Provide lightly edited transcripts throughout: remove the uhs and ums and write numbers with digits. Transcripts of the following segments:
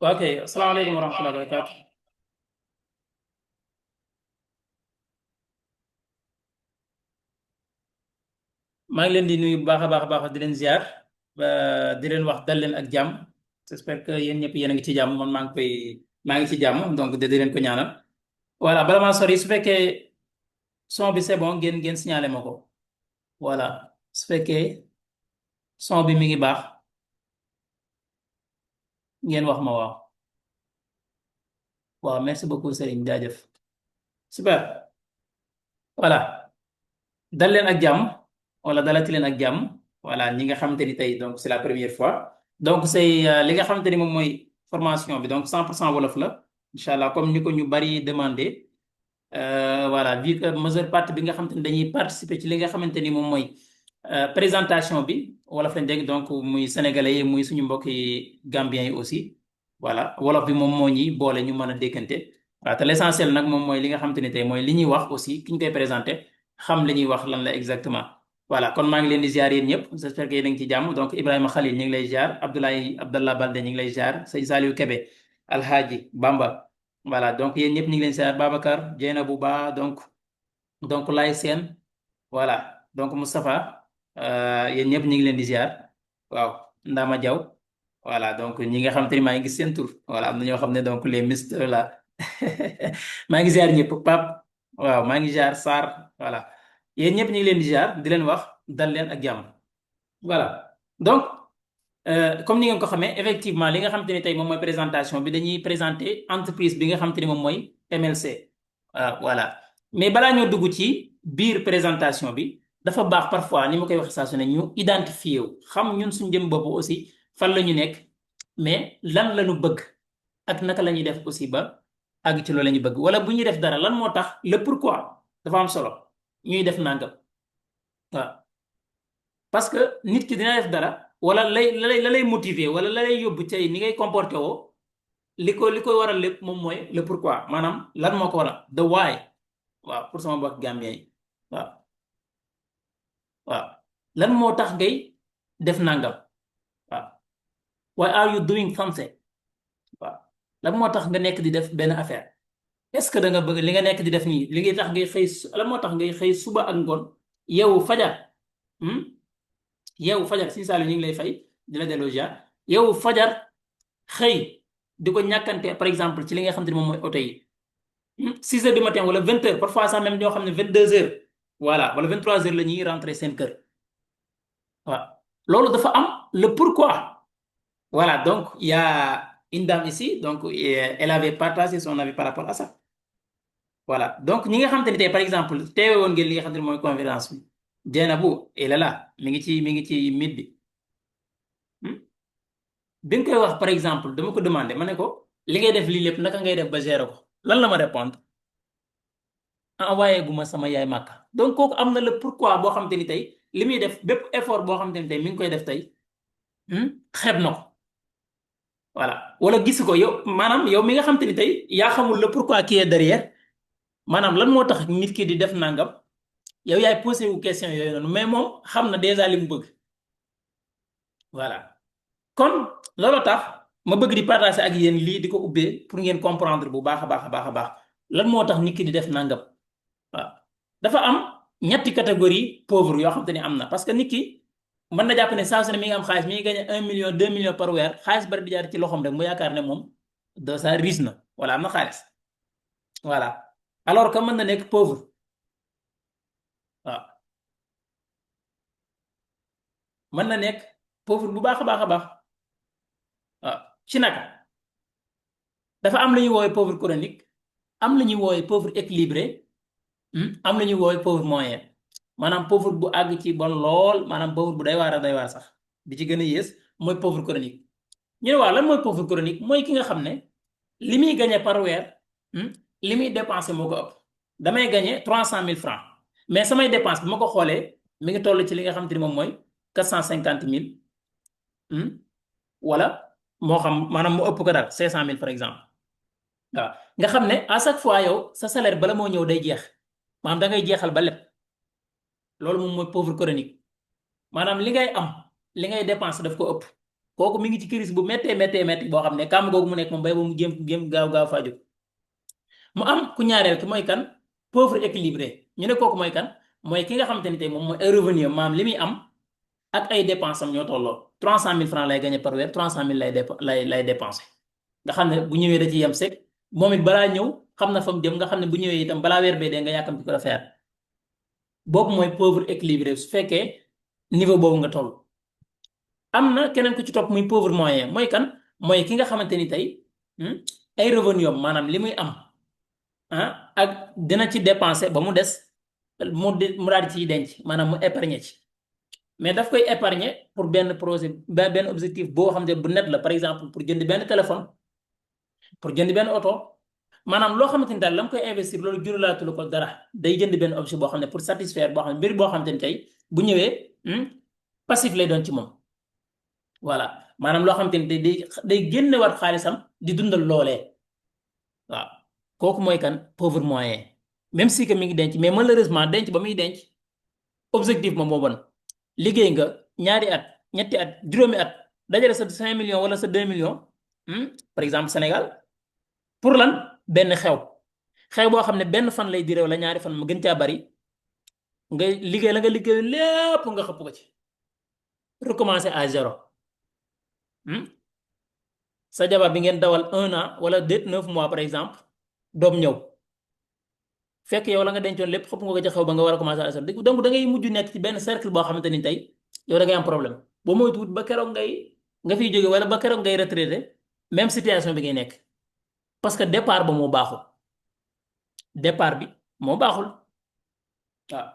ok asalaamaaleykum wa rahmatulah barakaatu. maa ngi leen di nuyu bu baax a baax a baax di leen ziar di leen wax dal leen ak jàmm. J'espère que yéen ñëpp yéen a ngi ci jàmm man maa ngi ci jàmm donc di leen ko ñaanal. voilà bala maa sori su fekkee son bi c'est bon ngeen signalé ma ko. voilà su fekkee son bi mi ngi baax ngeen wax ma waaw. waaw merci beaucoup Serigne jaajëf. super. voilà. dal leen ak jàmm wala dalati leen ak jàmm voilà ñi nga xamante ni tey donc c'est la première fois donc c'est li nga xamante ni moom mooy formation bi donc 100% wolof la incha allah comme ni ko ñu bari demandé voilà vu que majeure partie bi nga xamante ni dañuy participer ci li nga xamante ni moom mooy présentation bi wolof lañ dégg donc muy sénégalais yi muy suñu mbokki gambiens yi aussi voilà wolof bi moom moo ñi boole ñu mën a déggante waaw te l'essentiel nag moom mooy li nga xamante ni tey mooy li ñuy wax aussi ki ñu koy présenté xam li ñuy wax lan la exactement voilà kon maa ngi leen di ziar yéen ñëpp j'espère que yéen a ngi ci jàmm donc Ibrahima Khalil ñu ngi lay ziar Abdoulaye Abdallah Balde ñu ngi lay ziar sëñ Saliou Kebe Alhaji Bamba voilà donc yéen ñëpp ñu ngi leen ziar Babacar Dieynabou Ba donc Lay Sène voilà donc Moustapha yéen ñëpp ñu ngi leen di ziar waaw Ndama Diaw voilà donc ñi nga xam te ni maa ngi gis seen tur voilà am na ñoo xam ne donc les misters là maa ngi ziar ñëpp Pape waaw maa ngi ziar Sarr voilà yéen ñëpp ñu ngi leen di ziar di leen wax dal leen ak jàmm voilà donc comme ni ngeen ko xamee effectivement li nga xamante ni tey moom mooy présentation bi dañuy présenter entreprise bi nga xamante ni moom mooy MLC voilà mais balaa ñoo dugg ci biir présentation bi dafa baax parfois ni ma koy wax saa su ne ñu identifier wu xam ñun suñu jëm bopp aussi fan la ñu nekk mais lan la ñu bëgg ak naka la ñuy def aussi ba àgg ci loolu la ñu bëgg wala bu ñuy def dara lan moo tax le pourquoi dafa am solo ñuy def nangam waaw parce que nit ki dina def dara wala la lay motiver wala la lay yóbbu tey ni ngay comporté woo li ko waral lépp moom mooy le pourquoi maanaam lan moo ko waral the why waaw pour sama mbokk Gambien yi waaw waaw lan moo tax ngay def nangam waaw why are you doing something waaw lan moo tax nga nekk di def benn affaire est-ce que da nga bëgg li nga nekk di def nii li ngay tax ngay xëy lan moo tax ngay xëy suba ak ngoon yow fajar hmm? yow fajar si saalu ñu ngi lay fay di la delloo jaar yow fajar xëy di ko ñàkkante par exemple ci li nga xam te ne moom mooy oto yi 6 heures du matin wala 20 heures parfois sax même ñoo xam ne 22 heures voilà wala 23 heures la ñuy rentrer seen kër waaw loolu dafa am le pourquoi voilà donc il y a une dame ici donc elle avait partagé son avis par rapport à ça voilà donc ñi nga xam te ne tey par exemple teewe woon ngeen li nga xam te ne mooy conférence bi Dieynabou elle est là mi ngi ci mit bi bi nga koy wax par exemple dama ko demandé ma ne ko li ngay def lii lépp naka ngay def ba gérer ko lan la ma répondre envoyé gu ma sama yaay màkka donc kooku am na le pourquoi boo xam te ni tey li muy def bépp effort boo xam te ni tey mi ngi koy def tey xeeb na ko voilà wala gis ko yow maanaam yow mi nga xam te ni tey yaa xamul le pourquoi qui est derrière maanaam lan moo tax nit ki di def nangam yow yaay posé wu question yooyu noonu mais moom xam na déjà li mu bëgg voilà kon loolu tax ma bëgg di partager ak yéen lii di ko ubbee pour ngeen comprendre bu baax a baax a baax a baax lan moo tax nit ki di def nangam waaw dafa am ñetti catégorie pauvre yoo xam te ni am na parce que nit ki mën na jàpp ne saa su ne mi ngi am xaalis mi ngi gagné 1 million 2 millions par weer xaalis bari di jaar ci loxoom rek mu yaakaar ne moom de ça riche na wala am na xaalis voilà alors que mën na nekk pauvre waaw mën na nekk pauvre bu baax a baax a baax waaw ci naka dafa am lu ñuy woowee pauvre chronique am lu ñuy woowee pauvre équilibré am lu ñuy woowee pauvre moyen maanaam pauvre bu àgg ci bon lool maanaam pauvre bu day waar a day waar sax di ci gën a yées mooy pauvre chronique ñu ne waaw lan mooy pauvre chronique mooy ki nga xam ne li muy gagné par weer li muy dépensé moo ko ëpp damay gagné 300 000 francs mais samay dépense bi ma ko xoolee mi ngi toll ci li nga xam te ni moom mooy 450 000 wala moo xam maanaam mu ëpp ko daal 500 000 par exemple waaw nga xam ne à chaque fois yow sa salaire bala moo ñëw day jeex maanaam da ngay jeexal ba lépp loolu moom mooy pauvre chronique maanaam li ngay am li ngay dépense daf ko ëpp kooku mi ngi ci crise bu méttee boo xam ne kàmm googu mu nekk moom bay ba mu jéem gaaw faa jóg. mu am ku ñaareel ki mooy kan pauvre équilibré ñu ne kooku mooy kan mooy ki nga xamante ni tey moom mooy ay revenu maam li muy am ak ay dépenses am ñoo tolloo 300 000 francs lay gagné par weer 300 000 lay dépensé nga xam ne bu ñëwee da ci yem sec moom it balaa ñëw xam na fa mu jëm nga xam ne bu ñëwee itam balaa weer bee dee nga yàkkamti ko faire boobu mooy pauvre équilibré su fekkee niveau boobu nga toll. am na keneen ku ci topp muy pauvre moyen mooy kan mooy ki nga xamante ni tey ay revenu am maanaam li muy am ak dina ci dépenser ba mu des mu daal di ciy denc maanaam mu épargner ci mais daf koy épargner pour benn projet benn objectif boo xam ne bu net la par exemple pour jënd benn téléphone pour jënd benn oto maanaam loo xamante ni daal la mu koy investir loolu juralaatulu ko dara day jënd benn objet boo xam ne pour satisfaire boo xam ne mbir boo xamante ni tey bu ñëwee passif lay doon ci moom voilà maanaam loo xamante ni day génne waat xaalisam di dundal loolee waaw kooku mooy kan pauvre moyen même si que mi ngi denc mais malheureusement denc ba muy denc objectif moom moo bon liggéey nga ñaari at ñetti at juróomi at dajale sa 5 millions wala sa 2 millions par exemple Sénégal pour lan benn xew boo xam ne benn fan lay diré wala ñaari fan mu gën caa bari nga liggéey la nga liggéey lépp nga xëpp ko ci recommencer à zéro sa jabar bi ngeen dawal 1 an wala 9 mois par exemple doom ñëw fekk yow la nga dencoon lépp xëpp nga ko ca xew ba nga war a commencer à zéro donc da ngay mujj nekk ci benn cercle boo xamante ni tey yow da ngay am problème boo moytuwut ba keroog nga fiy jóge wala ba keroog ngay retraité même situation bi ngay nekk parce que départ ba moo baaxul départ bi moo baaxul waaw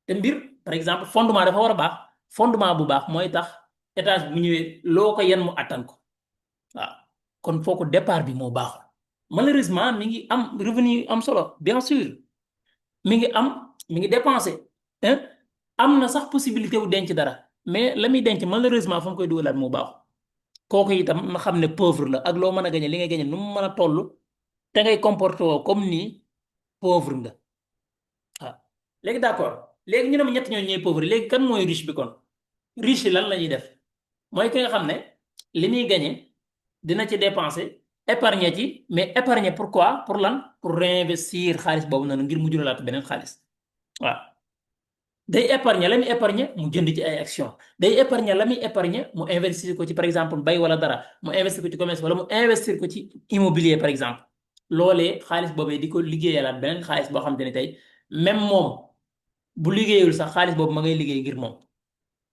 te mbir par exemple fondement dafa war a baax fondement bu baax mooy tax étage bu ñëwee loo ko yan mu attan ko waaw kon fooku départ bi moo baaxul malheureusement mi ngi am revenu am solo bien sûr mi ngi dépensé am na sax possibilité wu denc dara mais la muy denc malheureusement fa mu koy dugalaat moo baaxul kooku itam na xam ne pauvre la ak loo mën a gañe li ngay gañe nu mu mën a toll te ngay comporté woo comme nii pauvre nga waaw léegi d'accord léegi ñu ne ma ñett ñooñu ñooy pauvre léegi kan mooy riche bi kon riche yi lan la ñuy def mooy ki nga xam ne li muy gañe dina ci dépenser épargner ci mais épargner pourquoi pour lan pour réinvestir xaalis boobu noonu ngir mu juralaat beneen xaalis waaw day épargner la muy épargner mu jënd ci ay action day épargner la muy épargner mu investir ko ci par exemple bay wala dara mu investir ko ci commerce wala mu investir ko ci immobilier par exemple loolee xaalis boobee di ko liggéeyalaat beneen xaalis boo xamante ne tey même moom bu liggéeyul sax xaalis boobu ma ngay liggéey ngir moom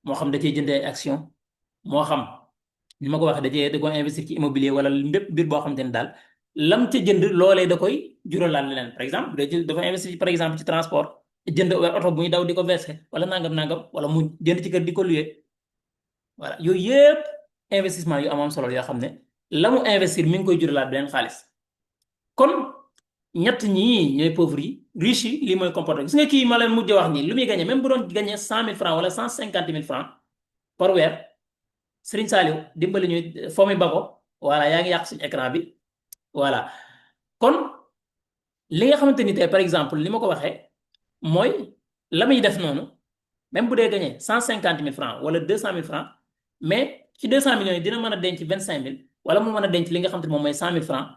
moo xam da cee jënd ay action moo xam ni ma ko waxee da ko investir ci immobilier wala mbépp mbir boo xamante ne daal lam ca jënd loolee da koy juralaat leneen par exemple dafa investir par exemple ci transport jënd oto bu muy daw di ko verser wala nangam wala mu jënd ci kër di ko louer voilà yooyu yëpp investissement yu am solo yoo xam ne la mu investir mi ngi koy juralaat beneen xaalis kon ñett ñii ñooy pauvre yi riche yi lii mooy comportement gis nga kii ma leen mujj wax nii lu muy gagné même bu doon gagné 100 000 francs wala 150 000 francs par weer Serigne Saliou dimbali ñuy foo mi ba ko voilà yaa ngi yàq suñu écran bi voilà kon li nga xamante ni tey par exemple li ma ko waxee mooy la muy def noonu même bu dee gagné 150 000 francs wala 200 000 francs mais ci 200 millions yi dina mën a denc 25 000 wala mu mën a denc li nga xamante ni moom mooy 100 000 francs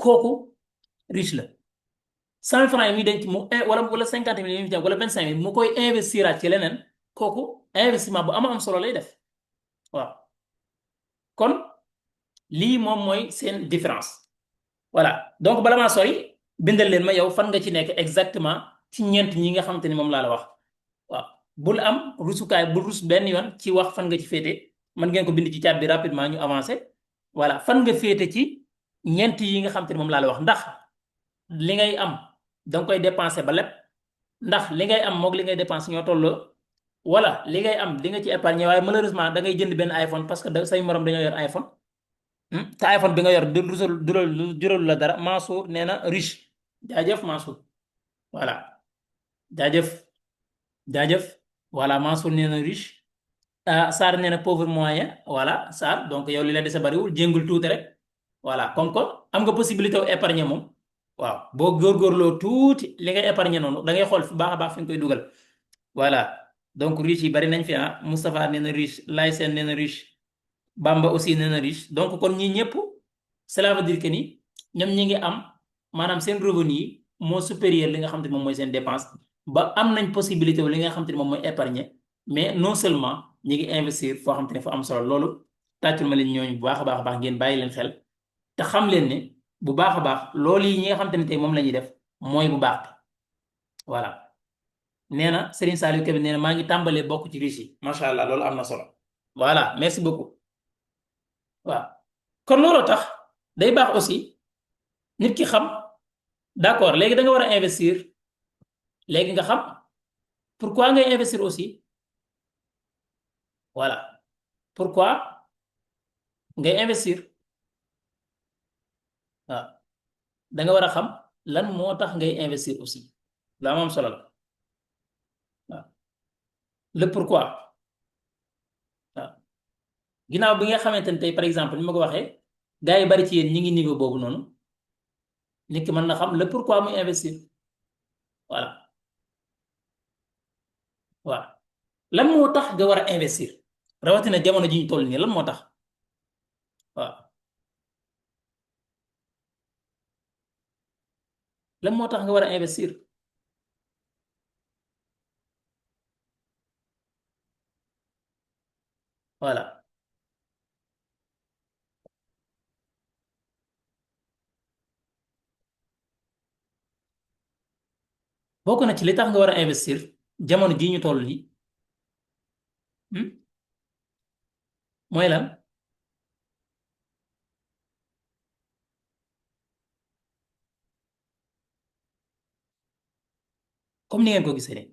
kooku riche la 100 000 francs yi muy denc mu wala 50 000 yi muy denc wala 25 000 mu koy investiraat ci leneen kooku investissement bu am solo lay def waaw kon lii moom mooy seen différence voilà donc bala maa sori bindal leen ma yow fan nga ci nekk exactement ci ñeent ñi nga xamante ni moom laa la wax waaw bul am rusukaay bul rus benn yoon ci wax fan nga ci féete mën ngeen ko bind ci chat bi rapidement ñu avancé voilà fan nga féete ci ñeent yi nga xamante ni moom laa la wax ndax li ngay am danga koy dépensé ba lépp ndax li ngay am moog li ngay dépensé ñoo tolloo wala li ngay am di nga ci épargner waaye malheureusement da ngay jënd benn iPhone parce que say morom dañoo yor iPhone te iPhone bi nga yor juralu la dara Mansour nee na riche jaajëf Mansour voilà jaajëf voilà Mansour nee na riche Sarr nee na pauvre moyen voilà Sarr donc yow li la dese bariwul jéngul tuuti rek voilà comme que am nga possibilité wu épargner moom waaw boo góorgóorloo tuuti li ngay épargner noonu da ngay xool fi baax a baax fi nga koy dugal voilà donc riche yi bari nañ fi Moustapha nee na riche Lay Sène nee na riche Bamba aussi nee na riche donc kon ñi ñëpp cela veut dire que ni ñoom ñi ngi am maanaam seen revenu yi moo supérieur li nga xam te moom mooy seen dépense ba am nañ possibilité wu li nga xam te ne moom mooy épargner mais non seulement ñi ngi investir foo xam te ne fa am solo loolu tàccul ma leen ñooñu bu baax a baax a baax ngeen bàyyi leen xel te xam leen ne bu baax a baax loolu yi ñi nga xam te ne tey moom la ñuy def mooy bu baax bi voilà nee na Serigne Saliou Kébé nee na maa ngi tàmbalee bokk ci riche yi macha allah loolu am na solo voilà merci beaucoup waaw kon looloo tax day baax aussi nit ki xam d'accord léegi da nga war a investir léegi nga xam pourquoi ngay investir aussi voilà pourquoi ngay investir waaw da nga war a xam lan moo tax ngay investir aussi la am solo la waaw le pourquoi waaw ginnaaw bi nga xamante ne tey par exemple ni ma ko waxee gars yi bari ci yéen ñi ngi niveau boobu noonu nit ki mën na xam le pourquoi muy investir voilà waaw lan moo tax nga war a investir rawatina jamono ji ñu toll nii lan moo tax waaw lan moo tax nga war a investir voilà bokk na ci li tax nga war a investir jamono ji ñu toll nii mooy lan comme ni ngeen ko gisee ne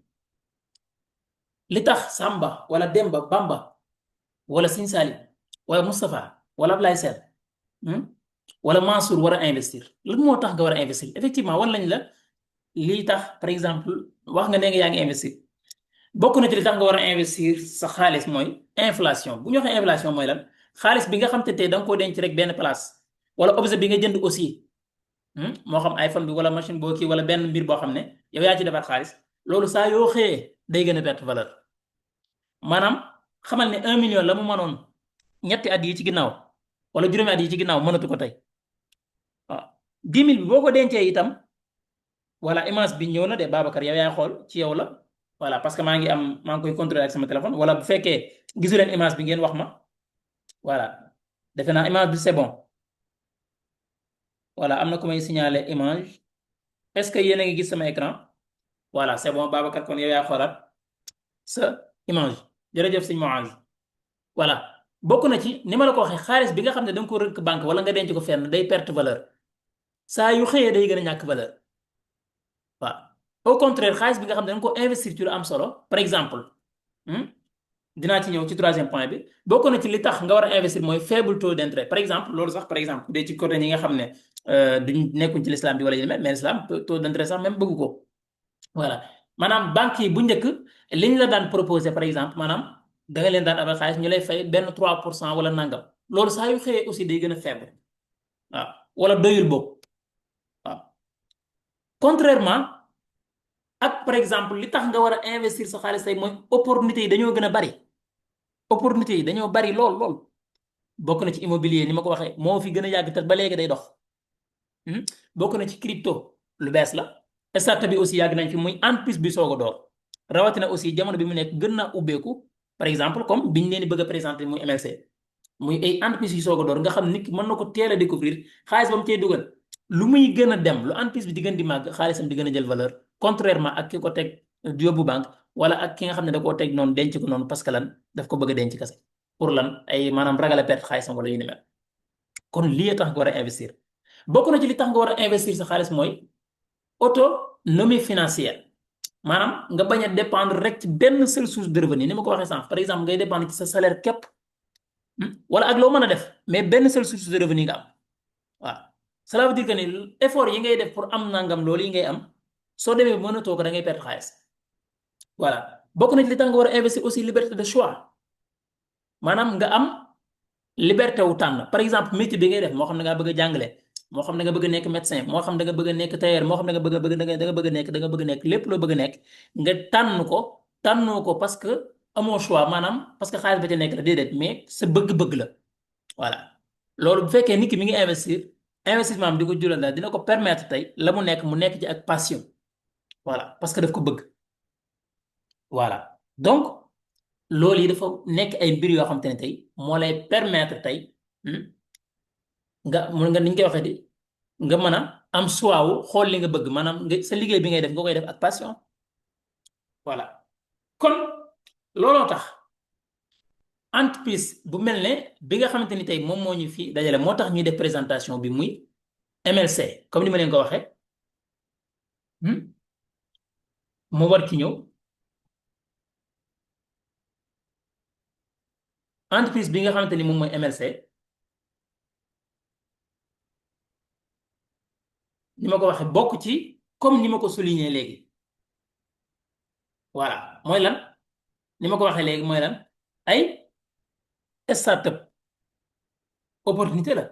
li tax Samba wala Demba Bamba wala Sëñ Saali wala Moustapha wala Ablaye Sène wala Mansour war a investir lan moo tax nga war a investir effectivement wan lañ la lii tax par exemple wax nga ne nga yaa ngi investir bokk na ci li tax nga war a investir sa xaalis mooy inflation bu ñu waxee inflation mooy lan xaalis bi nga xam te tey da nga koo denc rek benn place wala objet bi nga jënd aussi moo xam iPhone bi wala machine boo kii wala benn mbir boo xam ne yow yaa ci defar xaalis loolu saa yoo xëyee day gën a perte valeur maanaam xamal ne 1 million la mu mënoon ñetti at yi ci ginnaaw wala juróomi at yi ci ginnaaw mënatu ko tey waaw 10 000 bi boo ko dencee itam voilà image bi ñëw na de Babacar yow yaay xool ci yow la voilà parce que maa ngi koy contrôler ak sama téléphone wala bu fekkee gisu leen image bi ngeen wax ma voilà defe naa image bi c'est bon voilà am na ku may signaler image est-ce que yéen a ngi gis sama écran voilà c'est bon Babacar kon yow yaa xoolaat sa image jërëjëf sëñ Moaz voilà bokk na ci ni ma la ko waxee xaalis bi nga xam ne da nga ko rëkk banque wala nga denc ko fenn day perte valeur saa yu xëyee day gën a ñàkk valeur waaw au contraire xaalis bi nga xam ne da nga ko investir ci lu am solo par exemple dinaa ci ñëw ci troisième point bi bokk na ci li tax nga war a investir mooy faible taux d'intérêt par exemple loolu sax par exemple bu dee ci côté ñi nga xam ne duñ nekkuñ ci l'islam bi wala yu mel mais l'islam taux d'intérêt sax même bëgg ko voilà maanaam banque yi bu njëkk liñ la daan proposé par exemple maanaam da nga leen daan abal xaalis ñu lay fay benn 3% wala nangam loolu saa yu xëyee aussi day gën a faible waaw wala doyul boobu waaw contrairement ak par exemple li tax nga war a investir sa xaalis tey mooy opportunité yi dañoo gën a bari opportunité yi dañoo bari lool lool bokk na ci immobilier ni ma ko waxee moo fi gën a yàgg te ba léegi day dox bokk na ci crypto lu bees la start bi aussi yàgg nañ fi muy entreprise bi soog a door rawatina aussi jamono bi mu nekk gën naa ubbeeku par exemple comme biñ leen di bëgg a présenter muy MLC muy ay entreprise yu soog a door nga xam nit ki mën na ko teel a découvrir xaalis ba mu cee dugal lu muy gën a dem lu entreprise bi di gën di màgg xaalisam di gën a jël valeur contrairement ak ki ko teg yóbbu banque wala ak ki nga xam ne da koo teg noonu denc ko noonu parce que lan daf ko bëgg a denc kase pour lan ay maanaam ragal a perte xaalisam wala yu ni mel kon lii tax nga war a investir bokk na ci li tax nga war a investir sa xaalis mooy autonomie financière maanaam nga bañ a dépendre rek ci benn seule source de revenu ni ma ko waxee sànq par exemple ngay dépendre ci sa salaire képp wala ak loo mën a def mais benn seule source de revenu nga am waaw cela veut dire que ni effort yi ngay def pour am nangam loolu yi ngay am soo demee mën a toog da ngay perte xaalis voilà bokk na ci li tax nga war a investir aussi liberté de choix maanaam nga am liberté wu tànn par exemple métier bi ngay def moo xam ne ngaa bëgg a jàngale moo xam ne nga bëgg a nekk médecin moo xam ne nga bëgg a nekk tailleur moo xam ne nga bëgg a bëgg da nga bëgg a nekk da nga bëgg a nekk lépp loo bëgg a nekk nga tànn ko tànnoo ko parce que amoo choix maanaam parce que xaalis ba ca nekk la déedéet mais sa bëgg-bëgg la voilà loolu bu fekkee nit ki mi ngi investir investissement am di ko jural daal dina ko permettre tey la mu nekk ci ak passion voilà parce que daf ko bëgg voilà donc loolu yi dafa nekk ay mbir yoo xam te ne tey moo lay permettre tey hmm, mun nga ni ñu koy waxee di nga mën a am choix wu xool li nga bëgg maanaam nga sa liggéey bi ngay def nga koy def ak passion voilà kon looloo tax entreprise bu mel ne bi nga xamante ni tey moom moo ñu fi dajale moo tax ñuy def présentation bi muy MLC comme ni ma leen ko waxee moo war ci ñëw entreprise bi nga xamante ni moom mooy MLC ni ma ko waxee bokk ci comme ni ma ko souligné léegi voilà mooy lan ni ma ko waxee léegi mooy lan ay startup opportunité la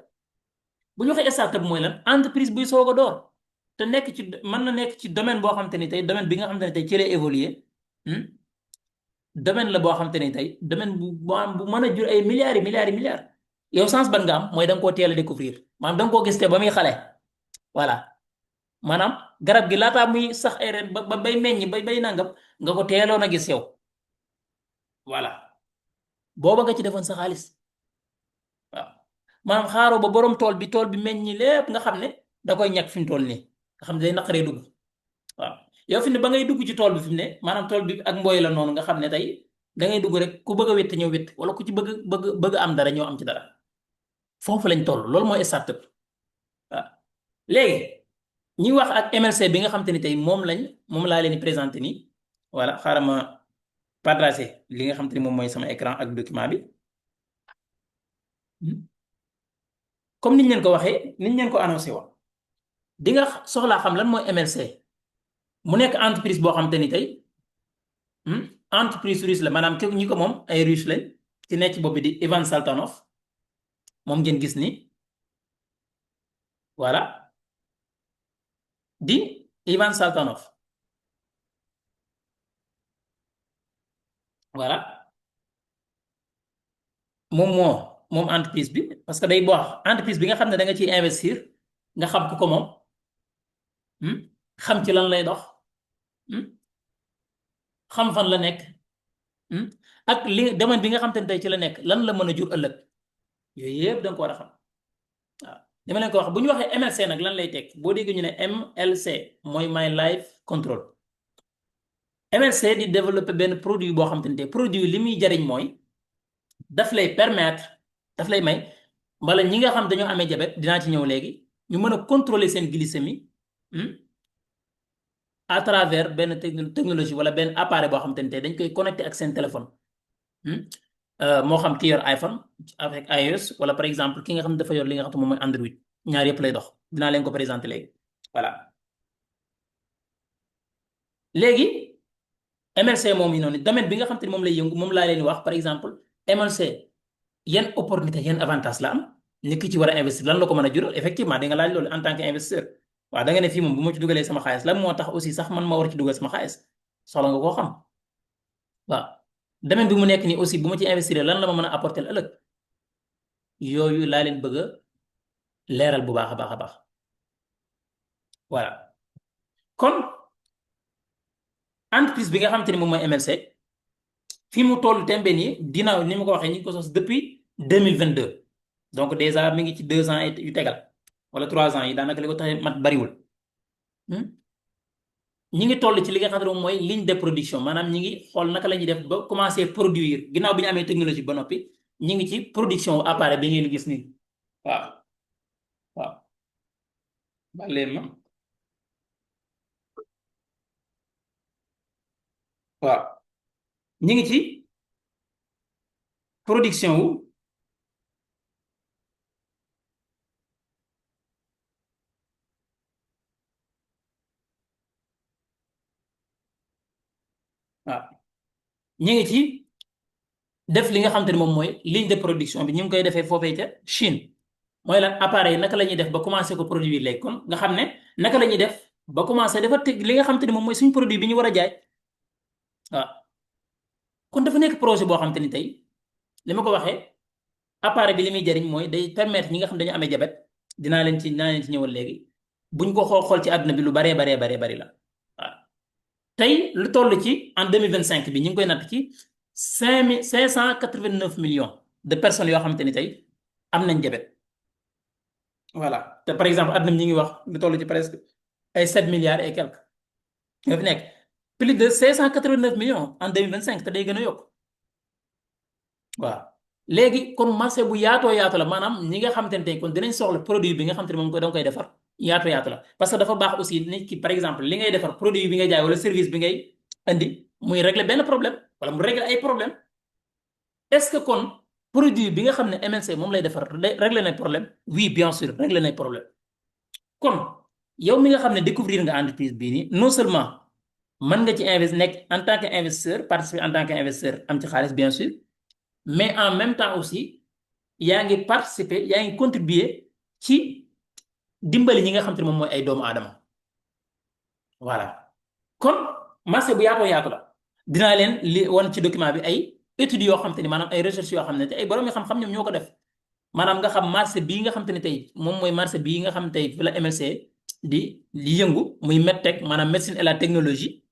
bu ñu waxee startup mooy lan entreprise buy soog a door te nekk ci mën na nekk ci domaine boo xamante ni tey domaine bi nga xamante ni tey ci lay évoluer domaine la boo xamante ni tey domaine bu mën a jur ay milliards yi milliards yi milliards yow chance ban nga am mooy da nga koo teel a découvrir maanaam da nga koo gis te ba muy xale voilà maanaam garab gi laataa muy sax ay ren ba bay meññ bay nangam nga ko teeloon a gis yow voilà booba nga ci defoon sa xaalis waaw maanaam xaaroo ba borom tool bi meññi lépp nga xam ne da koy ñàkk fi mu toll nii nga xam ne day naqaree dugg waaw yow fi ne ba ngay dugg ci tool bi fi mu ne maanaam tool bi ak mbooy la noonu nga xam ne tey da ngay dugg rek ku bëgg a wétt ñëw wétt wala ku ci bëgg am dara ñëw am ci dara foofu lañ toll loolu mooy startup waaw léegi ñi wax ak MLC bi nga xam te ni tey moom laa leen di présenté nii voilà xaaral ma partagé li nga xam te ni moom mooy sama écran ak document bi comme niñ leen ko waxee niñ leen ko annoncé woon di nga soxlaa xam lan mooy MLC mu nekk entreprise boo xam te ni tey entreprise russe la maanaam ñi ko moom ay russe lañ ci nekk ci bopp bi di Ivan Saltanov moom ngeen gis ni voilà di Ivan Saltanov voilà moom entreprise bi parce que day boo entreprise bi nga xam ne da nga ciy investir nga xam ku ko moom xam ci lan lay dox xam fan la nekk ak li domaine bi nga xam te ne tey ci la nekk lan la mën a jur ëllëg yooyu yëpp da nga ko war a xam waaw dama leen ko wax bu ñu waxee MLC nag lan lay teg boo déggee ñu ne MLC mooy My Life Control MLC di développer benn produit boo xam te ne tey produit li muy jariñ mooy daf lay permettre daf lay may wala ñi nga xam dañoo amee diabète dinaa ci ñëw léegi ñu mën a contrôler seen glycémie à travers benn technologie wala benn appareil boo xam te ne tey dañ koy connecté ak seen téléphone moo xam ki yor iPhone avec iOS wala par exemple ki nga xam ne dafa yor li nga xam ne moom mooy Android ñaar yëpp lay dox dinaa leen ko présenter léegi voilà léegi MLC moom yi noonu domaine bi nga xam te ne moom lay yëngu moom laa leen wax par exemple MLC yan opportunité yan avantage la am nit ki ci war a investir lan la ko mën a jural effectivement di nga laaj loolu en tant que investisseur waaw da nga ne fii moom bu ma ci dugalee sama xaalis lan moo tax aussi sax man ma war ci dugal sama xaalis soxla nga koo xam waaw domaine bi mu nekk nii aussi bu ma ci investir lan la ma mën a apporter ëllëg yooyu laa leen bëgg a leeral bu baax a baax a baax voilà kon entreprise bi nga xamante ni moom mooy MLC fii mu toll tembe nii dina ni ma ko waxee ñu ngi ko sos depuis 2022 donc déjà mi ngi ci 2 ans yu tegal wala 3 ans yi daanaka li ko tax mat bariwul ñi ngi toll ci li nga xam ne moom mooy ligne de production maanaam ñi ngi xool naka la ñuy def ba commencer produire ginnaaw bi ñu amee technologie ba noppi ñi ngi ci production appareil bi ngeen gis nii waaw waaw baleen ma waaw ñi ngi ci production wu waaw ñi ngi ci def li nga xam te ne moom mooy ligne de production bi ñu ngi koy defee foofee ca Chine mooy lan appareil naka la ñuy def ba commencé ko produire léegi kon nga xam ne naka la ñuy def ba commencé dafa teg li nga xam te ne moom mooy suñu produit bi ñu war a jaay waaw kon dafa nekk projet boo xam te ni tey li ma ko waxee appareil bi li muy jariñ mooy day permettre ñi nga xam dañu amee jabet dinaa leen ci ñëwal léegi buñ ko xool ci àdduna bi lu baree bari la waaw tey lu toll ci en 2025 bi ñu ngi koy natt ci 5 589 millions de personnes yoo xamante ni tey am nañ jabet voilà te par exemple àdduna bi ñu ngi wax lu toll ci presque ay 7 milliards et quelques ñoo fi nekk plus de 589 millions en 2025 te day gën a yokk waaw léegi kon marché bu yaatoo yaatu la maanaam ñi nga xamante ne tey kon dinañ soxla produit bi nga xamante ne moom ko da nga koy defar yaatoo yaatu la parce que dafa baax aussi nit ki par exemple li ngay defar produit bi ngay jaay wala service bi ngay indi muy régler benn problème wala mu régler ay problème est-ce que kon produit bi nga xam ne MNC moom lay defar régler na problème oui bien sûr régler na problème kon yow mi nga xam ne découvrir nga entreprise bii nii non seulement mën nga ci investi nekk en tant que investisseur participer en tant que investisseur am ci xaalis bien sûr mais en même temps aussi yaa ngi participer yaa ngi contribuer ci dimbali ñi nga xam te ne moom mooy ay doomu aadama voilà kon marché bu yaatoo yaatu la dinaa leen li wan ci document bi ay études yoo xam te ni maanaam ay recherche yoo xam ne te ay borom yi xam-xam ñoom ñoo ko def maanaam nga xam marché bii nga xam te ne tey moom mooy marché bii nga xam tey fi la MLC di yëngu muy medtech maanaam médecine et la technologie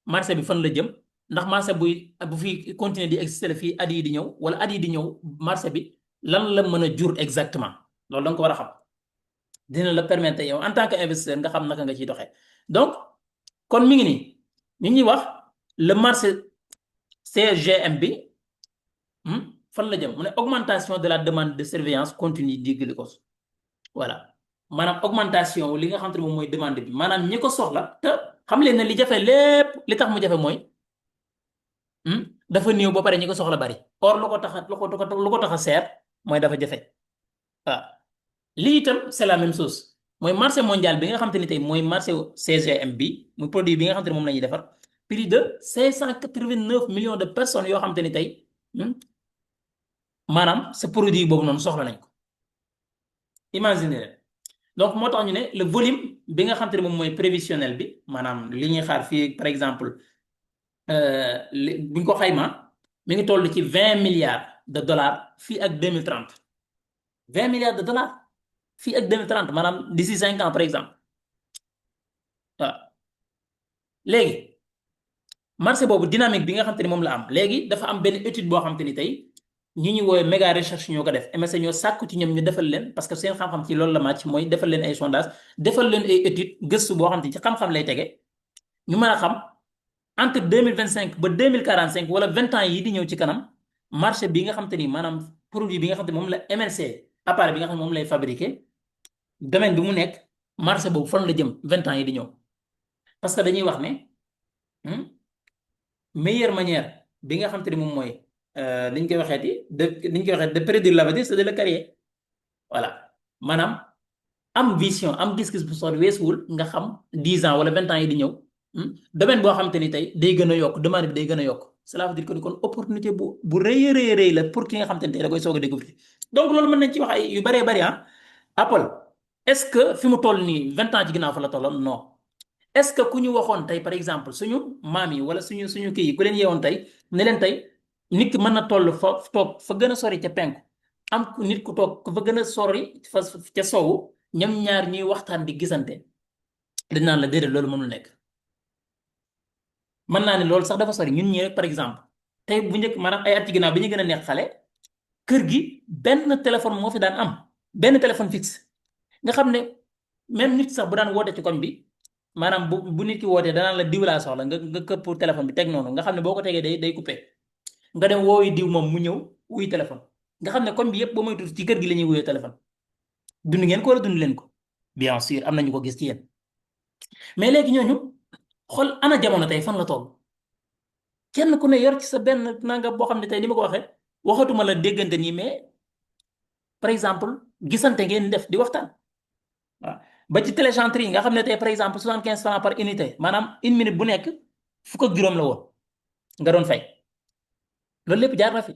marché bi fan la jëm ndax marché bu fi continuer di exister la fii at yi di ñëw wala at yi di ñëw marché bi lan la mën a jur exactement loolu da nga ko war a xam dina la permettre yow en tant que investisseur nga xam naka nga ciy doxee donc kon mi ngi nii ñu ñuy wax le marché CGM bi fan la jëm mu ne augmentation de la demande de surveillance continue du glucose voilà maanaam augmentation li nga xam te ne moom mooy demande bi maanaam ñi ko soxla te xam leen ne li jafe lépp li tax mu jafe mooy dafa néew ba pare ñi ko soxla bari or lu ko tax a seer mooy dafa jafe waaw lii itam c'est la même chose mooy marché mondial bi nga xam te ni tey mooy marché CGM bi muy produit bi nga xam te ne moom la ñuy defar plus de 589 millions de personnes yoo xam te ni tey maanaam sa produit boobu noonu soxla nañ ko imagine leen donc moo tax ñu ne le volume bi nga xam te ne moom mooy prévisionnel bi maanaam li ñuy xaar fii par exemple bi ñu ko xayma mi ngi toll ci 20 milliards de dollars fii ak 2030 20 milliards de dollars fii ak 2030 maanaam d'ici 5 ans par exemple waaw léegi marché boobu dynamique bi nga xam te ni moom la am léegi dafa am benn étude boo xam te ni tey ñi ñu woowee méga recherche ñoo ko def MSC ñoo sàkku ci ñoom ñu defal leen parce que seen xam-xam ci loolu la màcc mooy defal leen ay sondage defal leen ay étude gëstu boo xam te ci xam-xam lay tege ñu mën a xam entre 2025 ba 2045 wala 20 ans yi di ñëw ci kanam marché bi nga xam te ni maanaam produit bi nga xam te moom la MLC appareil bi nga xam ne moom lay fabriqué domaine bi mu nekk marché boobu fan la jëm 20 ans yi di ñëw parce que dañuy wax ne meilleure manière bi nga xam te ni moom mooy liñ koy waxeeti liñ koy waxee de prédire l'avenir c'est de le créer voilà maanaam am vision am gis-gis bu sori weesuwul nga xam 10 ans wala 20 ans yi di ñëw domaine boo xam te ni tey day gën a yokk demande bi day gën a yokk cela veut dire que ni kon opportunité bu rëy la pour ki nga xam te ni tey da koy soog a découvrir donc loolu mën nañ ci wax ay yu bëree bëri Apple est-ce que fi mu toll nii 20 ans ci ginnaaw fa la tolloon non est-ce que ku ñu waxoon tey par exemple suñu maam yi wala suñu kii yi ku leen yeewoon tey ne leen tey nit ki mën na toll fa toog fa gën a sori ca penku am nit ku toog fa gën a sori fa ca sowu ñoom ñaar ñuy waxtaan di gisante dañ naan la déedéet loolu mënul nekk mën naa ne loolu sax dafa sori ñun ñi rek par exemple tey bu njëkk maanaam ay at ci ginnaaw bi ñu gën a nekk xale kër gi benn téléphone moo fi daan am benn téléphone fixe nga xam ne même nit sax bu daan woote ci koñ bi maanaam bu nit ki wootee danaan la diw laa soxla nga këpp téléphone bi teg noonu nga xam ne boo ko tegee day coupé nga dem woowi diw moom mu ñëw wuy téléphone nga xam ne koñ bi yëpp ba muy tuuti ci kër gi la ñuy wuyee téléphone dund ngeen ko wala dund leen ko bien sûr am nañu ko gis ci yéen mais léegi ñooñu xool ana jamono tey fan la toll kenn ku ne yor ci sa benn nanga boo xam ne tey ni ma ko waxee waxatuma la déggante nii mais par exemple gisante ngeen def di waxtaan waaw ba ci téléchanterie yi nga xam ne tey par exemple 75 francs par unité maanaam une minute bu nekk fukk ak juróom la woon nga doon fay loolu lépp jaar na fi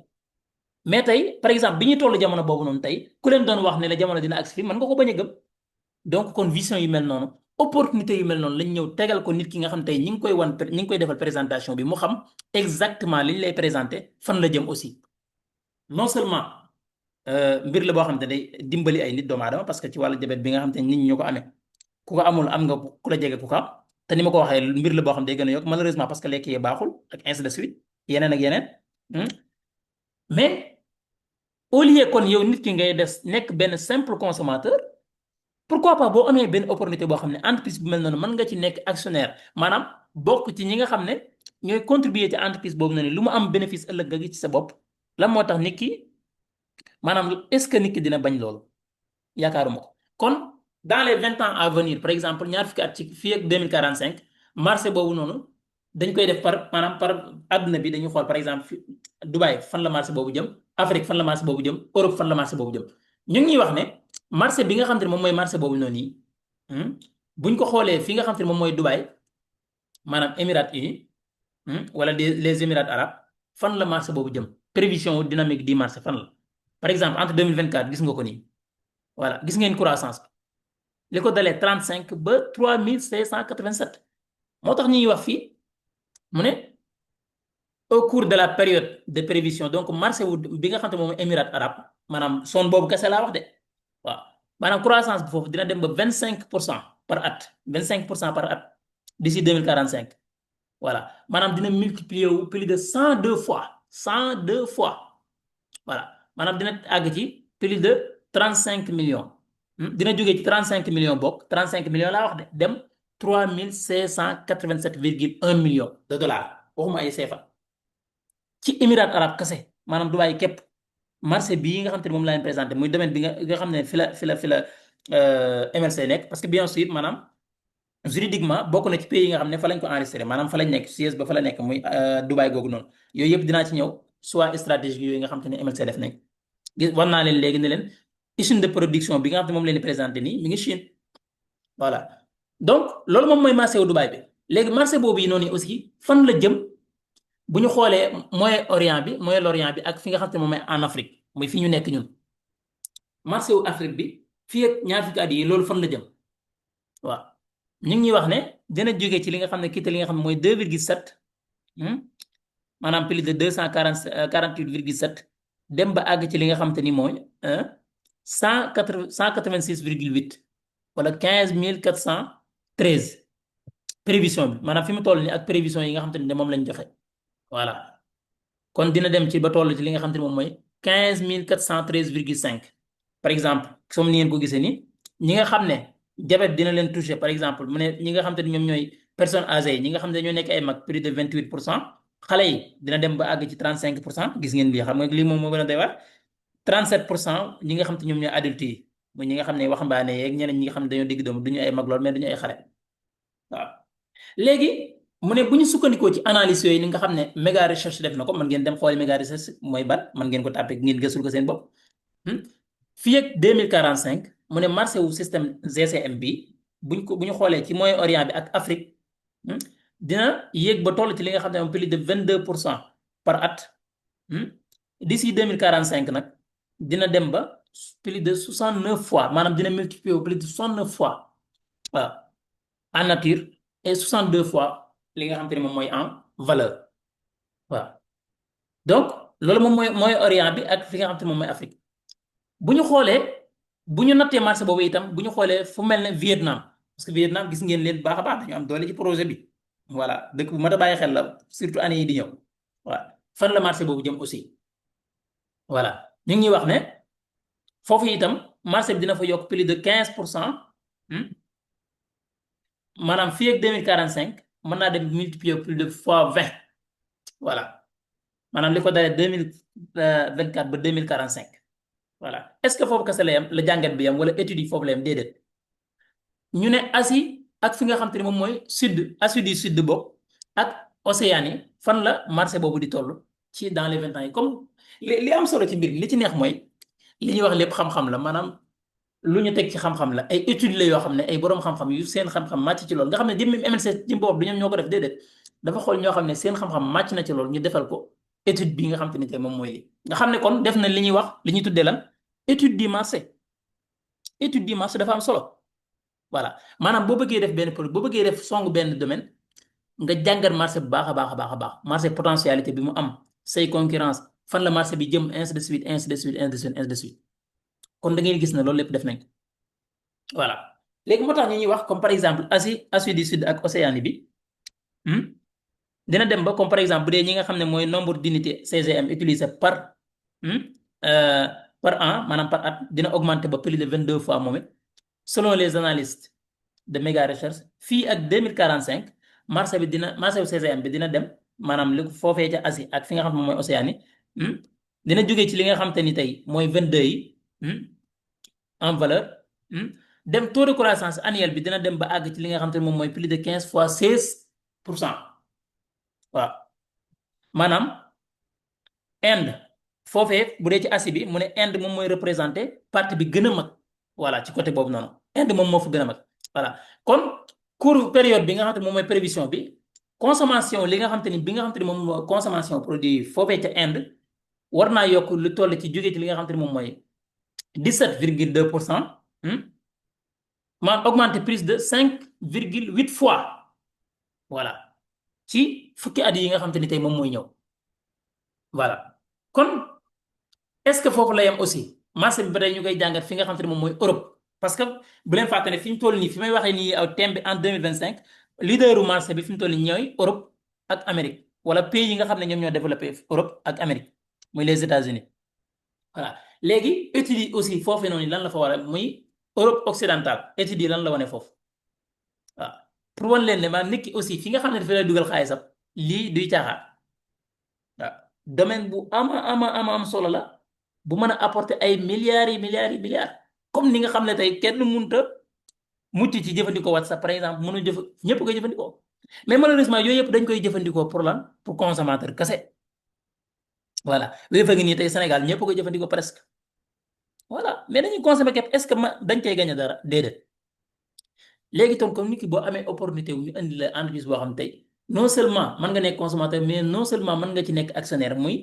mais tey par exemple bi ñuy toll jamono boobu noonu tey ku leen doon wax ne la jamono dina agsi fi mën nga ko bañ a gëm donc kon vision yu mel noonu opportunité yu mel noonu lañ ñëw tegal ko nit ki nga xam tey ñi ngi koy defal présentation bi mu xam exactement li ñu lay présenté fan la jëm aussi non seulement mbir la boo xam ne day dimbali ay nit doomu aadama parce que ci wàllu jabet bi nga xam te nit ñi ñoo ko amee ku ko amul am nga ku la jege ku ko am te ni ma ko waxee mbir la boo xam ne day gën a yokk malheureusement parce que lekk yi baaxul ak ainsi de suite yeneen ak yeneen. Mais au lieu kon yow nit ki ngay des nekk benn simple consommateur pourquoi pas boo amee benn opportunité boo xam ne entreprise bu mel noonu mën nga ci nekk actionnaire maanaam bokk ci ñi nga xam ne ñooy contribuer ci entreprise boobu noonu lu mu am bénéfice ëllëg nga gis ci sa bopp lan moo tax nit ki maanaam est-ce que nit ki dina bañ loolu yaakaaruma ko kon dans les 20 ans à venir par exemple ñaar fukki at ci fii ak 2045 marché boobu noonu dañ koy def par maanaam par àdduna bi dañuy xool par exemple Dubaï fan la marché boobu jëm Afrique fan la marché boobu jëm Europe fan la marché boobu jëm ñu ngi ñuy wax ne marché bi nga xam te ne moom mooy marché boobu noonu yi buñ ko xoolee fi nga xam te ne moom mooy Dubaï maanaam Émirats unis wala les Émirats arabes fan la marché boobu jëm prévision dynamique du marché fan la par exemple entre 2024 gis nga ko nii voilà gis ngeen croissance bi li ko dalee 35 ba 3587 moo tax ñuy wax fii mu ne au cours de la période de prévision donc marché wu bi nga xam te moom Émirats arabes maanaam zone boobu kese laa wax de waaw maanaam croissance bi foofu dina dem ba 25% par at 25% par at d'ici 2045 voilà maanaam dina multiplier wu plus de 102 fois voilà maanaam dina àgg ci plus de 35 millions dina jógee ci 35 millions bokk 35 millions laa wax de dem 3587,1 millions de dollars waxuma ay CFA ci Émirats arabes kese maanaam Dubaï képp marché bii nga xam te ne moom laa leen présenté muy domaine bi nga xam ne fi la MLC nekk parce que bien sûr maanaam juridiquement bokk na ci pays yi nga xam ne fa lañ ko enregistré maanaam fa lañ nekk siège ba fa la nekk muy Dubaï googu noonu yooyu yëpp dinaa ci ñëw soit stratégique yooyu nga xam te ne MLC def nañ gis war naa leen léegi ne leen usine de production bi nga xam ne moom leen di présenté nii mi ngi Chine voilà donc loolu moom mooy marché wu Dubaï bi léegi marché boobu yi noonu aussi fan la jëm bu ñu xoolee Moyen-Orient bi ak fi nga xam te ne moom mooy en Afrique muy fi ñu nekk ñun marché wu Afrique bi fii ak ñaar fukki at yi loolu fan la jëm waaw ñu ngi ñuy wax ne dina jógee ci li nga xam ne kiite li nga xam ne mooy 2,7 maanaam plus de 248,7 dem ba àgg ci li nga xam te ni mooy 186,8 wala 15,413 prévision bi maanaam fi mu toll nii ak prévision yi nga xam te ne moom lañ joxe voilà kon dina dem ci ba toll ci li nga xam te ne moom mooy 15,413,5 par exemple comme ni ngeen ko gisee ni ñi nga xam ne diabète dina leen toucher par exemple mu ne ñi nga xam te ne ñoom ñooy personnes âgées yi ñi nga xam ne ñoo nekk ay mag plus de 28% xale yi dina dem ba àgg ci 35% gis ngeen lii xam nga lii moom moo gën a doy waar 37% ñi nga xam te ñoom ñooy adultes yi mooy ñi nga xam ne waxambaane yeeg ñeneen ñi nga xam ne dañoo digg doomu du ñu ay mag lool mais duñu ay xale waaw léegi mu ne bu ñu sukkandikoo ci analyse yooyu ni nga xam ne méga recherche def na ko man ngeen dem xooli méga recherche mooy ban man ngeen ko tàppe ngeen gësul ko seen bopp fii ak 2045 mu ne marché wu système GCM bi bu ñu xoolee ci Moyen-Orient bi ak Afrique dina yéeg ba toll ci li nga xam ne moom plus de 22% par at d'ici 2045 nag dina dem ba plus de 69 fois maanaam dina multiplier plus de 69 fois waaw en nature et 62 fois li nga xam te ne moom mooy en valeur waaw donc loolu moom mooy Moyen-Orient bi ak fi nga xam te ne moom mooy Afrique bu ñu xoolee bu ñu nattee marché boobu itam bu ñu xoolee fu mel ne Vietnam parce que Vietnam gis ngeen leen baax a baax dañu am doole ci projet bi voilà dëkk bu mat a bàyyi xel la surtout année yi di ñëw voilà fan la marché boobu jëm aussi voilà ñu ngi ñuy wax ne foofu itam marché bi dina fa yokk plus de 15% maanaam fii ak 2045 mën naa dem multiplier plus de fois 20 voilà maanaam li ko dalee 2024 ba 2045 voilà est-ce que foofu kese la yam la jàngat bi yam wala études yi foofu la yam déedéet ñu ne Asie ak fi nga xam te ne moom mooy Asie du sud bokk ak Océanie yi fan la marché boobu di toll ci dans les 20 ans yi comme li am solo ci mbir li ci neex mooy li ñuy wax lépp xam-xam la maanaam lu ñu teg ci xam-xam la ay études la yoo xam ne ay boroom xam-xam yu seen xam-xam màcc ci loolu nga xam ne jëmmi MLC ci boobu du ñoom ñoo ko def déedéet dafa xool ñoo xam ne seen xam-xam màcc na ci loolu ñu defal ko étude bi nga xam te ne tey moom mooy li nga xam ne kon def na li ñuy wax li ñuy tuddee lan étude du marché dafa am solo voilà maanaam boo bëggee def benn produit boo bëggee def song benn domaine nga jàngat marché bu baax a baax a baax a baax marché potentialité bi mu am say concurrence fan la marché bi jëm ainsi de suite ainsi de suite ainsi de suite ainsi de suite kon da ngeen gis ne loolu lépp def nañ ko voilà léegi moo tax ñu ñuy wax comme par exemple Asie du Sud ak Océanie bi hmm, dina dem ba comme par exemple bu dee ñi nga xam ne mooy nombre d'unités CGM utilisé hmm, euh, par an maanaam par at dina augmenter ba plus de 22 fois moom it selon les analystes de méga recherche fii ak 2045 marché bu CGM bi dina dem maanaam li foofee ca Asie ak fi nga xam ne moom mooy Océanie hmm, dina jógee ci li nga xam te ni tey mooy 22 yi hmm, en valeur dem taux de croissance annuel bi dina dem ba àgg ci li nga xam te ne moom mooy plus de 15 fois 16%. waaw maanaam Inde foofee bu dee ci Asie bi mu ne Inde moom mooy représenté partie bi gën a mag voilà ci côté boobu noonu Inde moom moo fa gën a mag voilà kon cours période bi nga xam te ne moom mooy prévision bi consommation li nga xam te ni bi nga xam te ni moom mooy consommation produit foofee ca Inde war naa yokk lu toll ci jógee ci li nga xam te ni moom mooy 17,2%. Augmenté plus de 5,8 fois voilà ci fukki at yi nga xam te ni tey moom mooy ñëw voilà kon est-ce que foofu la yem aussi marché bi ba tey ñu koy jàngat fi nga xam te ne moom mooy Europe parce que bu leen fàtte ne fi ñu toll nii fi may waxee nii aw thème bi en 2025 leaderu marché bi fi mu toll nii ñooy Europe ak Amérique wala pays yi nga xam ne ñoom ñoo développé Europe ak Amérique muy les États-Unis voilà léegi études yi aussi foofu noonu lan la fa war a muy Europe occidentale études yi lan la wane foofu waaw pour wan leen ne maa nit ki aussi fi nga xam ne dafa lay dugal xaalisam lii duy caaxaan waaw domaine bu am solo la bu mën a apporter ay milliards comme ni nga xam ne tey kenn mënut a mucc ci jëfandikoo WhatsApp par exemple mënu ñëpp koy jëfandikoo mais malheureusement yooyu yëpp dañ koy jëfandikoo pour lan pour consommateur kese voilà wéy fa ngi nii tey Sénégal ñëpp koy jëfandikoo presque voilà mais dañuy consommer képp est-ce que dañ koy gagné dara déedéet léegi tam comme nit ki boo amee opportunité wu ñu indi la entreprise boo xam tey non seulement mën nga nekk consommateur mais non seulement mën nga ci nekk actionnaire muy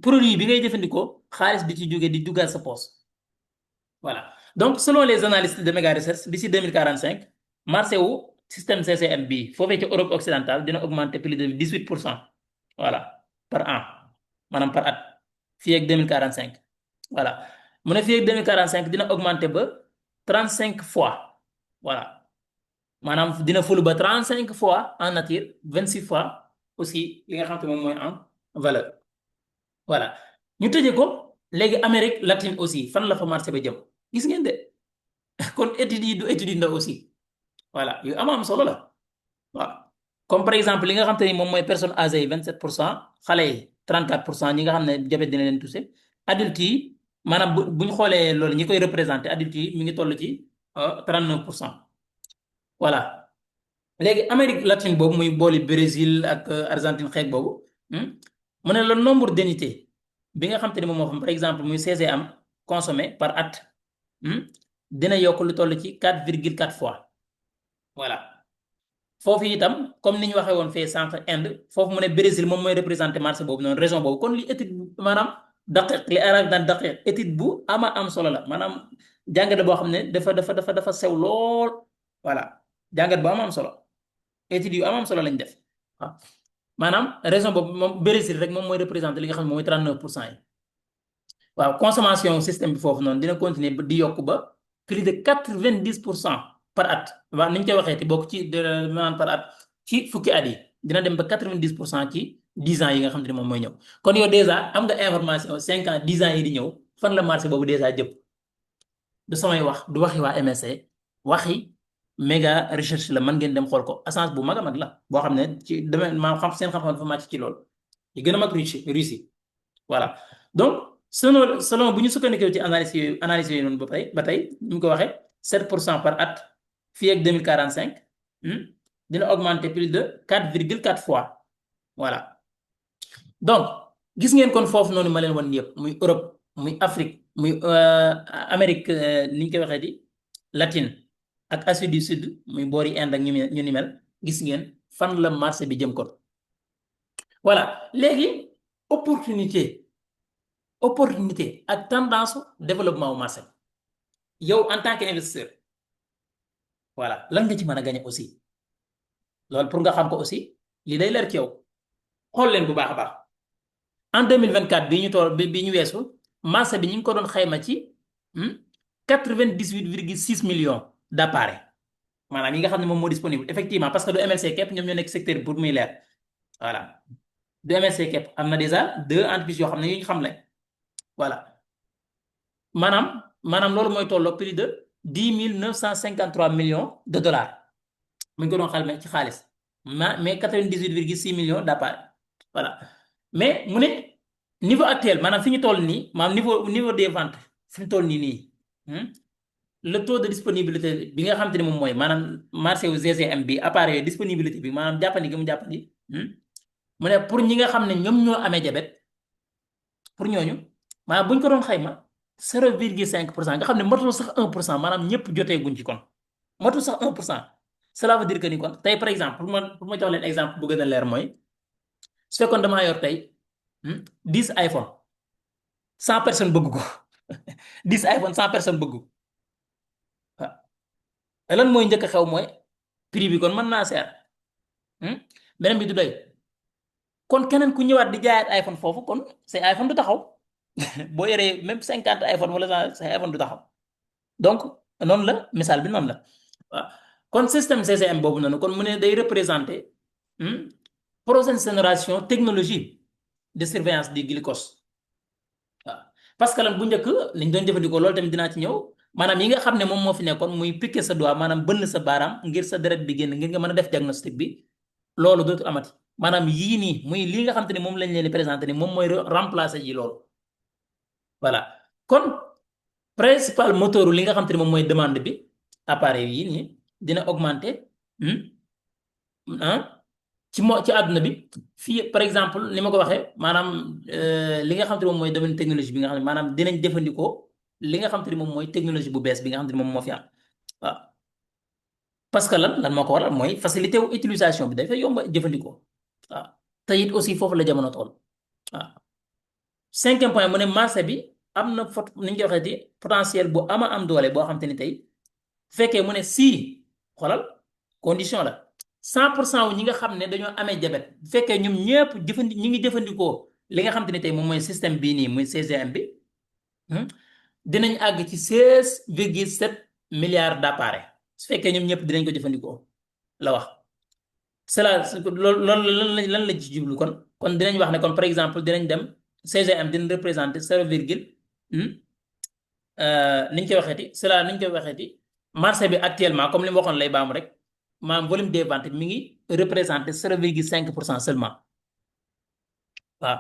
produit bi ngay jëfandikoo xaalis bi ci jógee di dugal sa poche voilà donc selon les analystes de méga recherche d'ici 2045 marché wu système CCM bi foofee ca Europe occidentale dina augmenter plus de 18% voilà par an maanaam par at fii ak 2045 voilà mu ne fii ak 2045 dina augmenter ba 35 fois voilà maanaam dina fulu ba 35 fois en nature 26 fois aussi li nga xam te moom mooy en valeur voilà ñu tëjee ko léegi Amérique latine aussi fan la fa marché ba jëm gis ngeen de kon études yi du études yi ndaw aussi voilà yu am solo la waaw comme par exemple li nga xam te ni moom mooy personne âgée yi 27% xale yi 34% ñi nga xam ne diabète dina leen touché adultes yi maanaam bu ñu xoolee loolu ñi koy représenté adultes yi mi ngi toll ci 39%. voilà léegi Amérique latine boobu muy booli Brésil ak Argentine xeet boobu mu ne le nombre d'unités bi nga xam te ne moom moo xam par exemple muy CGM consommé par at dina yokk lu toll ci 4,4 fois voilà foofu itam comme ni ñu waxee woon fee sànq Inde foofu mu ne Brésil moom mooy représenté marché boobu noonu région boobu kon li étude maanaam daqiq li arab daan daqiq étude bu am solo la maanaam jàngate boo xam ne dafa sew lool voilà jàngat bu am solo études yu am solo lañ def waaw maanaam région boobu moom Brésil rek moom mooy représenté li nga xam ne moom mooy 39% yi waaw consommation système bi foofu noonu dina continuer di yokk ba plus de 90% par at waaw ni ñu koy waxee te bokk ci maanaam par at ci fukki at yi dina dem ba 90% ci 10 ans yi nga xam ne moom mooy ñëw kon yow dèjà am nga information 5 ans 10 ans yi di ñëw fan la marché boobu dèjà jëm du samay wax du waxi waa MSC waxi méga recherche la mën ngeen dem xool ko agence bu mag a mag la boo xam ne ci domaine maa xam seen xam-xam dafa màcc ci loolu yi gën a mag Russie voilà donc selon bu ñu sukkandikoo ci analyse yooyu noonu ba tey ñu ko waxee 7% par at fii ak 2045 dina augmenter plus de 4,4 fois voilà donc gis ngeen kon foofu noonu ma leen wan yëpp muy Europe muy Afrique muy Amérique ni ñu koy waxee di latine ak Asie du Sud muy boori Inde ak ñu ni mel gis ngeen fan la marché bi jëm kon voilà léegi opportunité ak tendance développement wu marché yow en tant qu'investisseur voilà lan nga ci mën a gagné aussi loolu pour nga xam ko aussi lii day leer ci yow xool leen bu baax a baax en 2024 bii ñu toll bi ñu weesu marché bi ñu ngi ko doon xayma ci 98,6 millions d'appareils maanaam yi nga xam ne moom moo disponible effectivement parce que du MLC képp ñoom ñoo nekk secteur bi pour muy leer voilà du MLC képp am na déjà 2 entreprises yoo xam ne yu ñu xam lañ voilà maanaam loolu mooy tolloo plus de 10,953 millions de dollars mu ngi ko doon xayma ci xaalis mais 98,6 millions d'appareils voilà mais mu ne niveau actuel maanaam fi ñu toll nii maanaam niveau des ventes fi ñu toll nii le taux de disponibilité bi nga xamante ne moom mooy maanaam marché wu GCM bi appareil disponibilité bi maanaam jàppandi gi mu jàppandi mu ne pour ñi nga xam ne ñoom ñoo amee jabet pour ñooñu maanaam bu ñu ko doon xayma 0,5% nga xam ne matul sax 1% maanaam ñëpp jotee guñ ci kon matul sax 1% cela veut dire que ni kon tey par exemple pour ma jox leen exemple bu gën a leer mooy su fekkoon damaa yor tey 10 iPhone 100 personnes bëgg ko 10 iPhone 100 personnes bëgg ko waaw lan mooy njëkk a xew mooy prix bi kon mën naa seer beneen bi du doy kon keneen ku ñëwaat di jaayaat iPhone foofu kon say iPhone du taxaw boo yoree même 50 iPhone wala say iPhone du taxaw donc noonu la misaal bi noonu la waaw kon système CCM boobu noonu kon mu ne day représenter prochaine génération technologie de surveillance du glucose waaw parce que lan bu njëkk liñ doon jëfandikoo loolu tamit dinaa ci ñëw maanaam yi nga xam ne moom moo fi nekkoon muy piquer sa doigt maanaam bënn sa baaraam ngir sa deret bi génn ngir nga mën a def diagnostic bi loolu dootul amati maanaam yii nii muy lii nga xam te ne moom lañ leen di présenté ni moom mooy remplacer ji loolu voilà kon principal moteur li nga xam te ne moom mooy demande bi appareil yii nii dina augmenter ci àdduna bi fii par exemple ni ma ko waxee maanaam li nga xam te ne moom mooy domaine technologie bi nga xam ne maanaam dinañ jëfandikoo li nga xam te ne moom mooy technologie bu bees bi nga xam te ne moom moo fi am waaw parce que lan moo ko waral mooy facilité wu utilisation bi dafay yomb a jëfandikoo waaw te it aussi foofu la jamono tool waaw 5e point mu ne marché bi am na ni ñu koy waxee di potentiel bu am doole boo xam te ni tey fekkee mu ne si xoolal condition la 100% wu ñi nga xam ne dañoo amee jabet bu fekkee ñoom ñëpp ñi ngi jëfandikoo li nga xam te ni tey moom mooy système bii nii muy CGM bi dinañ àgg ci 16,7 milliards d'appareils su fekkee ñoom ñëpp dinañ ko jëfandikoo la wax cela loolu lan la ci jublu kon dinañ wax ne kon par exemple dinañ dem CGM dina représenter 0 virgule niñ koy waxeeti cela niñ koy waxeeti marché bi actuellement comme li ma waxoon lay baamu rek maanaam volume des ventes mi ngi représenter 0,5% seulement waaw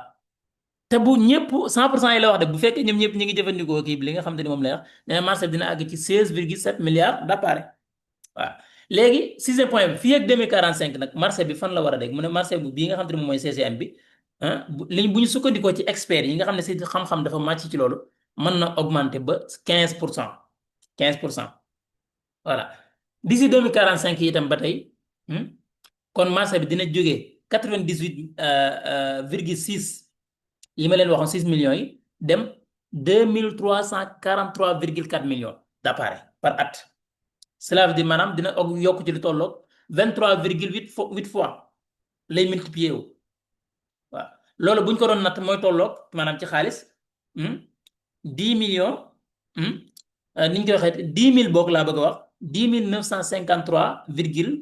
te bu ñëpp 100% yi la wax de bu fekkee ñoom ñëpp ñu ngi jëfandikoo kii bi li nga xam te ni moom lay wax nee na marché bi dina àgg ci 16,7 milliards d'appareils waaw léegi 6e point bi fii ak 2045 nag marché bi fan la war a dégg mu ne marché bu bii nga xam te ne moom mooy CCM bi bu ñu sukkandikoo ci experts yi nga xam ne si xam-xam dafa màcc ci loolu mën na augmenter ba 15% 15% voilà d'ici 2045 itam ba tey kon marché bi dina jógee 98,6 yi ma leen waxoon 6 millions yi dem 2343,4 millions d'appareils par at cela veut dire maanaam dina yokk ci lu tolloog 23,8 fois lay multiplier wu waaw loolu bu ñu ko doon natt mooy tolloog maanaam ci xaalis 10 millions ni ñu koy waxee 10 000 boog laa bëgg a wax 10,953 virgule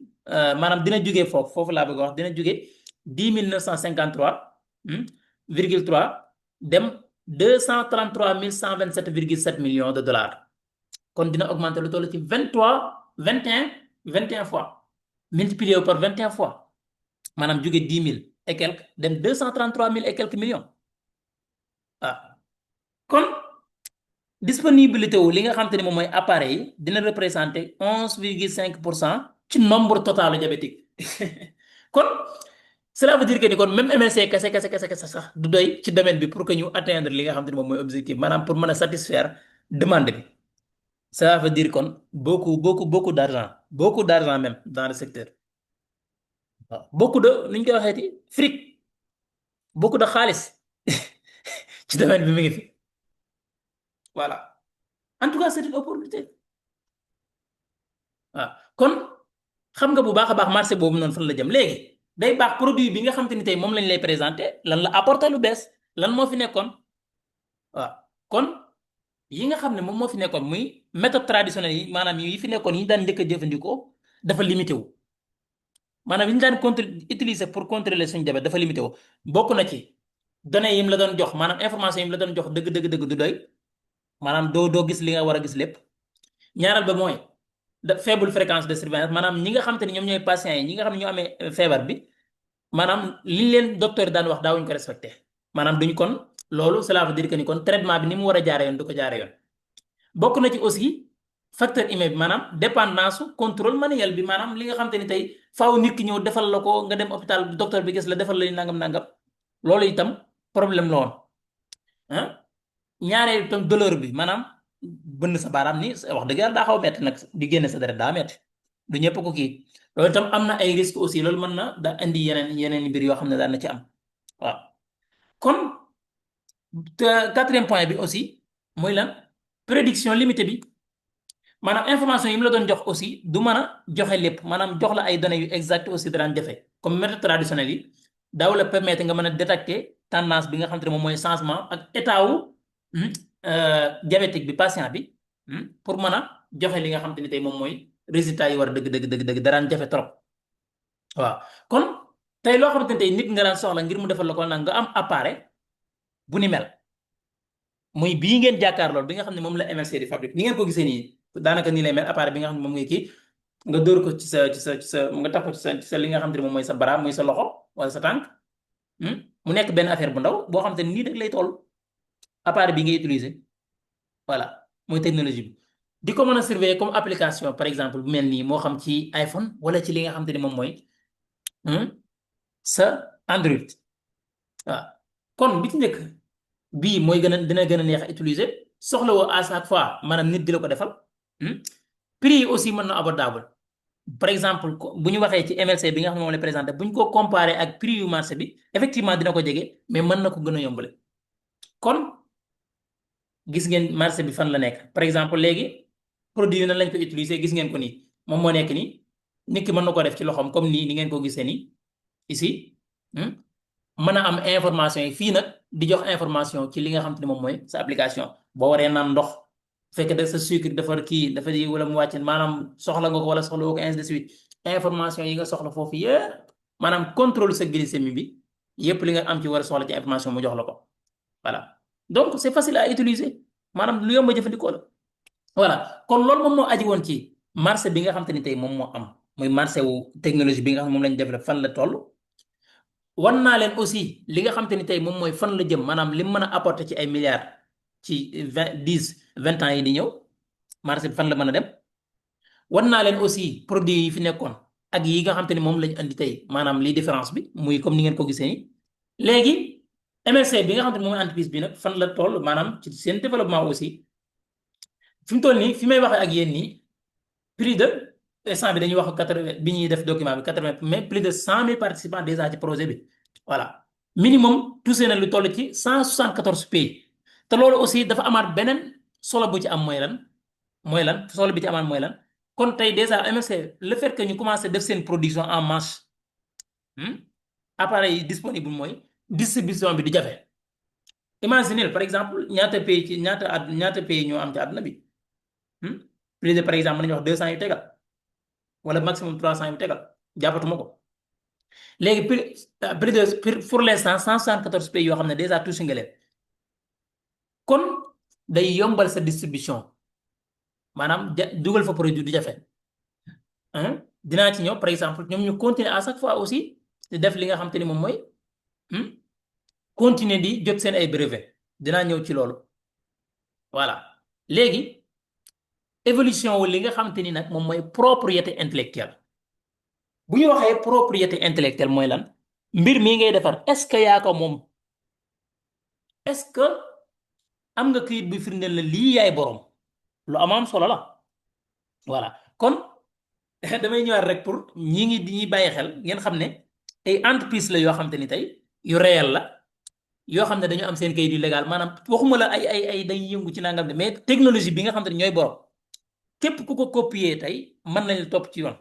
maanaam dina jógee foofu laa bëgg a wax dina jógee 10,953 virgule 3 dem 233,127,7 millions de dollars kon dina augmenter lu toll ci 21 fois multiplié par 21 fois maanaam jóge 10 000 et quelques dem 233 000 et quelques millions kon disponibilité wu li nga xam te ne moom mooy appareil yi dina représenter 11,5% ci nombre total diabétique kon cela veut dire que ni kon même MLC kese sax du doy ci domaine bi pour que ñu atteindre li nga xam te ne moom mooy objectif maanaam pour mën a satisfaire demande bi ça veut dire kon beaucoup d'argent même dans le secteur waaw beaucoup de ni ñu koy waxeeti fric beaucoup de xaalis ci domaine bi mi ngi fi voilà en tout cas c'est une opportunité waaw kon xam nga bu baax a baax marché boobu noonu fan la jëm léegi day baax produit bi nga xam te ni tey moom lañ lay présenté lan la apporter lu bees lan moo fi nekkoon waaw kon yi nga xam ne moom moo fi nekkoon muy méthode traditionnelle yi maanaam yi fi nekkoon yi ñu daan njëkk a jëfandikoo dafa limité wu maanaam yi ñu daan utiliser pour contrôler suñu diabète dafa limité wu bokk na ci données yi mu la doon jox maanaam information yi mu la doon jox dëgg dëgg dëgg du doy maanaam doo gis li nga war a gis lépp ñaareel ba mooy faible fréquence de surveillance maanaam ñi nga xam te ne ñoom ñooy patients yi ñi nga xam ne ñoo amee feebar bi maanaam li leen docteur daan wax daawuñu ko respecté maanaam duñ kon loolu cela veut dire que ni kon traitement bi ni mu war a jaare yoon du ko jaare yoon bokk na ci aussi facteur humain bi maanaam dépendance su contrôle manuel bi maanaam li nga xam te ni tey faaw nit ki ñëw defal la ko nga dem hôpital docteur bi gis la defal la nangam nangam loolu itam problème la woon ah ñaareel itam douleur bi maanaam bënn sa baaraam ni wax dëgg yàlla daa xaw a metti nag di génne sa deret daa metti du ñëpp ko kii loolu itam am na ay risques aussi loolu mën na da indi yeneen mbir yoo xam ne daan na ci am waaw kon quatrième point bi aussi mooy lan prédiction limitée bi maanaam information yi mu la doon jox aussi du mën a joxe lépp maanaam jox la ay données yu exact aussi daraan jafe comme méthode traditionnelle yi daaw la permettre nga mën a détecter tendance bi nga xam te ne moom mooy changement ak état wu diabétique bi patient bi pour mën a joxe li nga xam te ni tey moom mooy résultat yi war dëgg dëgg dëgg dëgg daraan jafe trop waaw kon tey loo xamante ne tey nit nga daan soxla ngir mu defal la ko nag nga am appareil bu ni mel muy bii ngeen jàkkaarlool bi nga xam ne moom la MLC di fabrique ni ngeen ko gisee nii daanaka nii lay mel appareil bi nga xam ne moom ngay kii nga dóor ko nga tax ko ci sa li nga xam te ne moom mooy sa bras muy sa loxo wala sa tànk mu nekk benn affaire bu ndaw boo xam te ne nii rek lay toll appareil bi ngay utiliser voilà mooy technologie bi di ko mën a surveiller comme application par exemple bu mel nii moo xam ci iPhone wala ci li nga xam te ne moom mooy sa Android waaw kon bi ci njëkk bii mooy dina gën a neex a utiliser soxla woo à chaque fois maanaam nit di la ko defal prix yi aussi mën na abordable par exemple bu ñu waxee ci MLC bi nga xam ne moom la présenté bu ñu ko comparé ak prix yu marché bi effectivement dina ko jege mais mën na ko gën a yombale kon gis ngeen marché bi fan la nekk par exemple léegi produit yi nan lañ ko utiliser gis ngeen ko nii moom moo nekk nii nit ki mën na ko def ci loxoom comme nii ni ngeen ko gisee nii ici mën a am information yi fii nag di jox information ci li nga xam te ne moom mooy sa application boo waree naan ndox fekk da sa sucre dafa kii dafa di wala mu wàcc maanaam soxla nga ko wala soxla woo ko ainsi de suite information yi nga soxla foofu yëpp maanaam contrôle sa glycémie bi yëpp li nga am ci war a soxla ci information mu jox la ko voilà donc c'est facile à utiliser maanaam lu yomb a jëfandikoo la voilà kon loolu moom moo aji woon ci marché bi nga xam te ni tey moom moo am muy marché wu technologie bi nga xam ne moom lañ développé fan la toll wan naa leen aussi li nga xam te ni tey moom mooy fan la jëm maanaam li mu mën a apporter ci ay milliards ci 20 ans yi di ñëw marché bi fan la mën a dem wan naa leen aussi produit yi fi nekkoon ak yi nga xam te ni moom lañ andi tey maanaam lii différence bi muy comme ni ngeen ko gisee nii léegi MLC bi nga xam te ni moom mooy entreprise bi nag fan la toll maanaam ci seen développement aussi fi mu toll nii fi may waxee ak yéen nii prix de instant bi dañuy wax 80 bi ñuy def document bi 80 mais plus de 100 000 participants déjà ci projet bi voilà minimum touché na lu toll ci 174 pays te loolu aussi dafa amaat beneen solo bu ci am mooy lan solo bi ci amaat mooy lan kon tey déjà MLC le fait que ñu commencé def seen production en masse appareil yi disponible mooy distribution bi di jafe imaginez par exemple ñaata pays ci ñaata pays ñoo am ci àdduna bi plus de par exemple mën nañu wax 200 yu tegal wala maximum 300 yu tegal jàppatuma ko léegi plus de pour l'instant 174 pays yoo xam ne déjà touché nga leen kon day yombal sa distribution maanaam dugal fa produit du jafe dinaa ci ñëw par exemple ñoom ñu continuer à chaque fois aussi di def li nga xam te ni moom mooy continuer di jot seen ay brevet dinaa ñëw ci loolu voilà léegi évolution wu li nga xam te ni nag moom mooy propriété intellectuelle bu ñu waxee propriété intellectuelle mooy lan mbir mii ngay defar est-ce que yaa ko moom est-ce que am nga këyit bu firndeel la lii yaay borom lu am solo la voilà kon damay ñëwaat rek pour ñi ngi di ñuy bàyyi xel ngeen xam ne ay entreprise la yoo xam te ni tey yu réel la yoo xam ne dañu am seen kayit yu légal maanaam waxuma la ay dañuy yëngu ci nangam de mais technologie bi nga xam te ne ñooy borom képp ku ko copier tey mën nañu topp ci yoon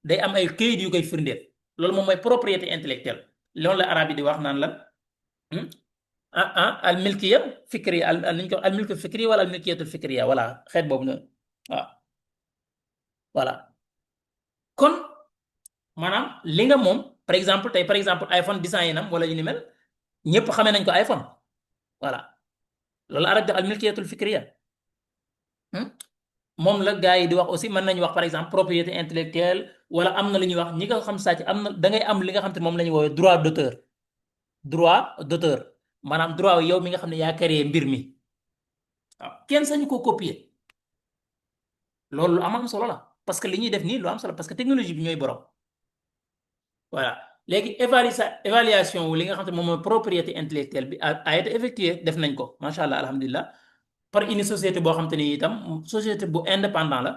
day am ay kayit yu koy firndeel loolu moom mooy propriété intellectuelle loolu la arab yi di wax naan lan al milkiya fikriya al niñ ko al milku fikriya wala al milkiyatul fikriya voilà xeet boobu noonu waaw voilà kon maanaam li nga moom par exemple tey par exemple iPhone design am wala yu ni mel ñëpp xamee nañ ko iPhone voilà loolu arab di al milkiyatul fikriya hmm? moom la gars yi di wax aussi mën nañu wax par exemple propriété intellectuelle wala am na lu ñuy wax ñi nga xam sàcc am na da ngay am li nga xam te moom la ñuy woowee droit d'auteur maanaam droit yow mi nga xam ne yaa créé mbir mi waaw kenn sañu ko copier loolu lu am solo la parce que li ñuy def nii lu am solo parce que technologie bi ñooy borom voilà léegi évaluation wu li nga xam te moom mooy propriété intellectuelle bi a été effectué def nañ ko macha allah alhamdulilah par une société boo xam te ni itam société bu indépendant la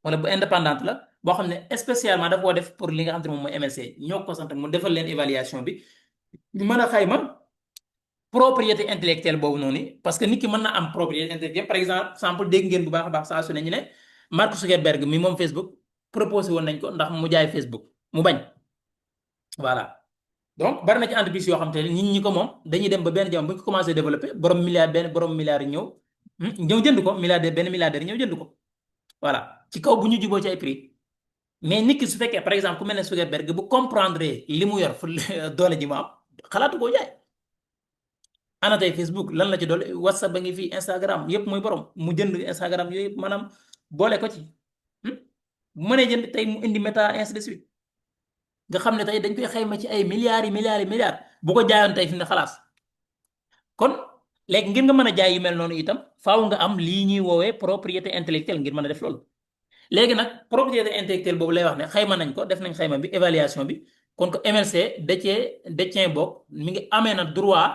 wala bu indépendante la boo xam ne spécialement dafa ko def pour li nga xam te ne moom mooy MLC ñoo ko sant mu defal leen évaluation bi ñu mën a xayma propriété intellectuelle boobu noonu parce que nit ki mën na am propriété intellectuelle par exemple dégg ngeen bu baax a baax saa su ne ñu ne Mark Zuckerberg mi moom Facebook proposé woon nañ ko ndax mu jaay Facebook mu bañ voilà donc bari na ci entreprise yoo xam te ne nit ñi ko moom dañuy dem ba benn jamono bu ñu ko commencé développé borom milliard yi ñëw jënd ko benn milliardaire ñëw jënd ko voilà ci kaw bu ñu juboo ci ay prix mais nit ki su fekkee par exemple ku mel ne Zuckerberg bu comprendre li mu yor fu doole ji mu am xalaatu koo jaay ana tey Facebook lan la ci doole WhatsApp ba ngi fii Instagram yëpp mooy borom mu jënd Instagram yooyu yëpp maanaam boole ko ci bu mënee jënd tey mu indi Meta ainsi de suite nga xam ne tey dañ koy xayma ci ay milliards yi milliards yi milliards bu ko jaayoon tey fi ne xalaas kon léegi ngir nga mën a jaay yu mel noonu itam faaw nga am lii ñuy woowee propriété intellectuelle ngir mën a def loolu léegi nag propriété intellectuelle boobu lay wax ne xayma nañ ko def nañ xayma bi évaluation bi kon ko MLC détient bokk mi ngi amee na droit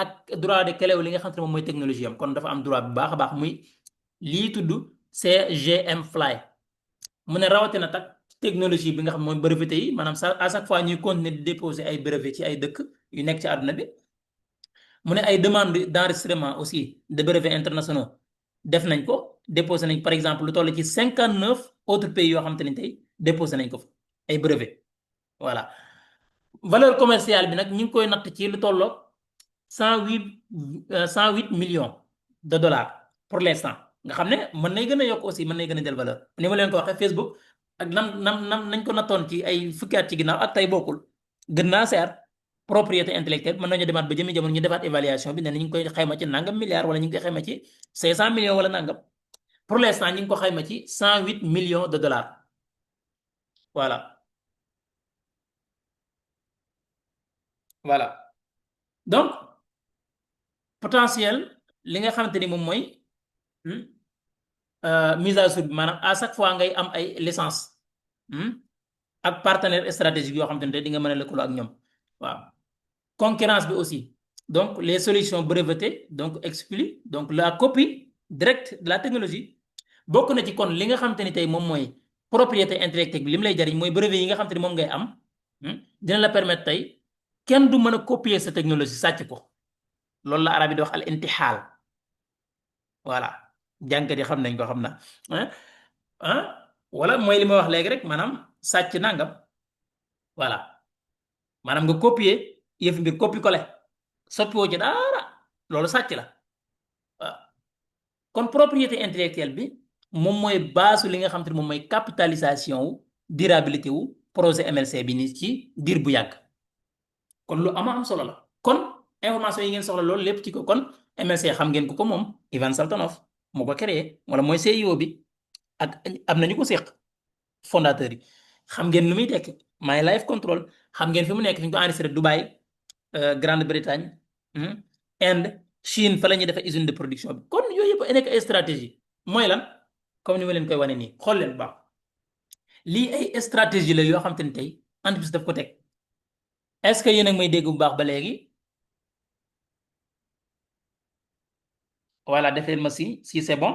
ak droit de clé li nga xam te ne moom mooy technologie am kon dafa am droit bu baax a baax muy lii tudd CGM Fly mu ne rawatina tak technologie bi nga xam mooy breveté yi maanaam à chaque fois ñuy continuer di déposer ay brevet ci ay dëkk yu nekk ci àdduna bi mu ne ay demande d'enregistrement aussi de brevets internationaux def nañ ko déposé nañ par exemple lu toll ci 59 autres pays yoo xam te ne tey déposé nañ ko fa ay brevet voilà valeur commerciale bi nag ñu ngi koy natt ci lu tolloog 108 millions de dollars pour l'instant nga xam ne mën nay gën a yokk aussi mën nay gën a jël valeur ni ma leen ko waxee Facebook ak nam nañ ko nattoon ci ay fukki at ci ginnaaw ak tey bokkul gën naa seer propriété intellectuelle mën nañu demaat ba jëmi jamono ñu defaat évaluation bi ne ñu ngi koy xayma ci nangam milliards wala ñu ngi koy xayma ci 500 millions wala nangam pour l'instant ñu ngi ko xayma ci 108 millions de dollars voilà voilà donc potentiel li nga xamante ni moom mooy mise à jour bi maanaam à chaque fois ngay am ay licence ak partenaire stratégique yoo xamante ne di nga mën a lëkkaloo ak ñoom waaw concurrence bi aussi donc les solutions brevetées donc exclues donc la copie directe de la technologie bokk na ci kon li nga xamante ni tey moom mooy propriété intellectuelle bi li mu lay jariñ mooy brevet yi nga xamante ni moom ngay am dina la permettre tey kenn du mën a copier sa technologie sàcc ko loolu la arab yi di wax al intixaal voilà jànkat yi xam nañ ko xam na wala mooy li ma wax léegi rek maanaam sàcc nangam voilà maanaam nga copier yëf mbir copie coller soppiwoo ci dara loolu sàcc la waaw kon propriété intellectuelle bi moom mooy baasu li nga xam te ne moom mooy capitalisation wu durabilité wu projet MLC bi nii ci diir bu yàgg kon lu am solo la kon information yi ngeen soxla loolu lépp ci ko kon MLC xam ngeen ko moom Ivan Saltonov moo ko créé wala mooy CEO bi ak am nañu ko séq fondateur yi xam ngeen lu muy tekk My Life Control xam ngeen fi mu nekk fi ñu ko enregistré Dubaï Grande-Bretagne Inde Chine fa la ñuy defee usine de production bi kon yooyu yëpp nekk ay stratégie mooy lan comme ni ma leen koy wane nii xool leen baax lii ay stratégie la yoo xam te ne tey entreprise daf ko teg est-ce que yéen a ngi may dégg bu baax ba léegi voilà def leen ma si c'est bon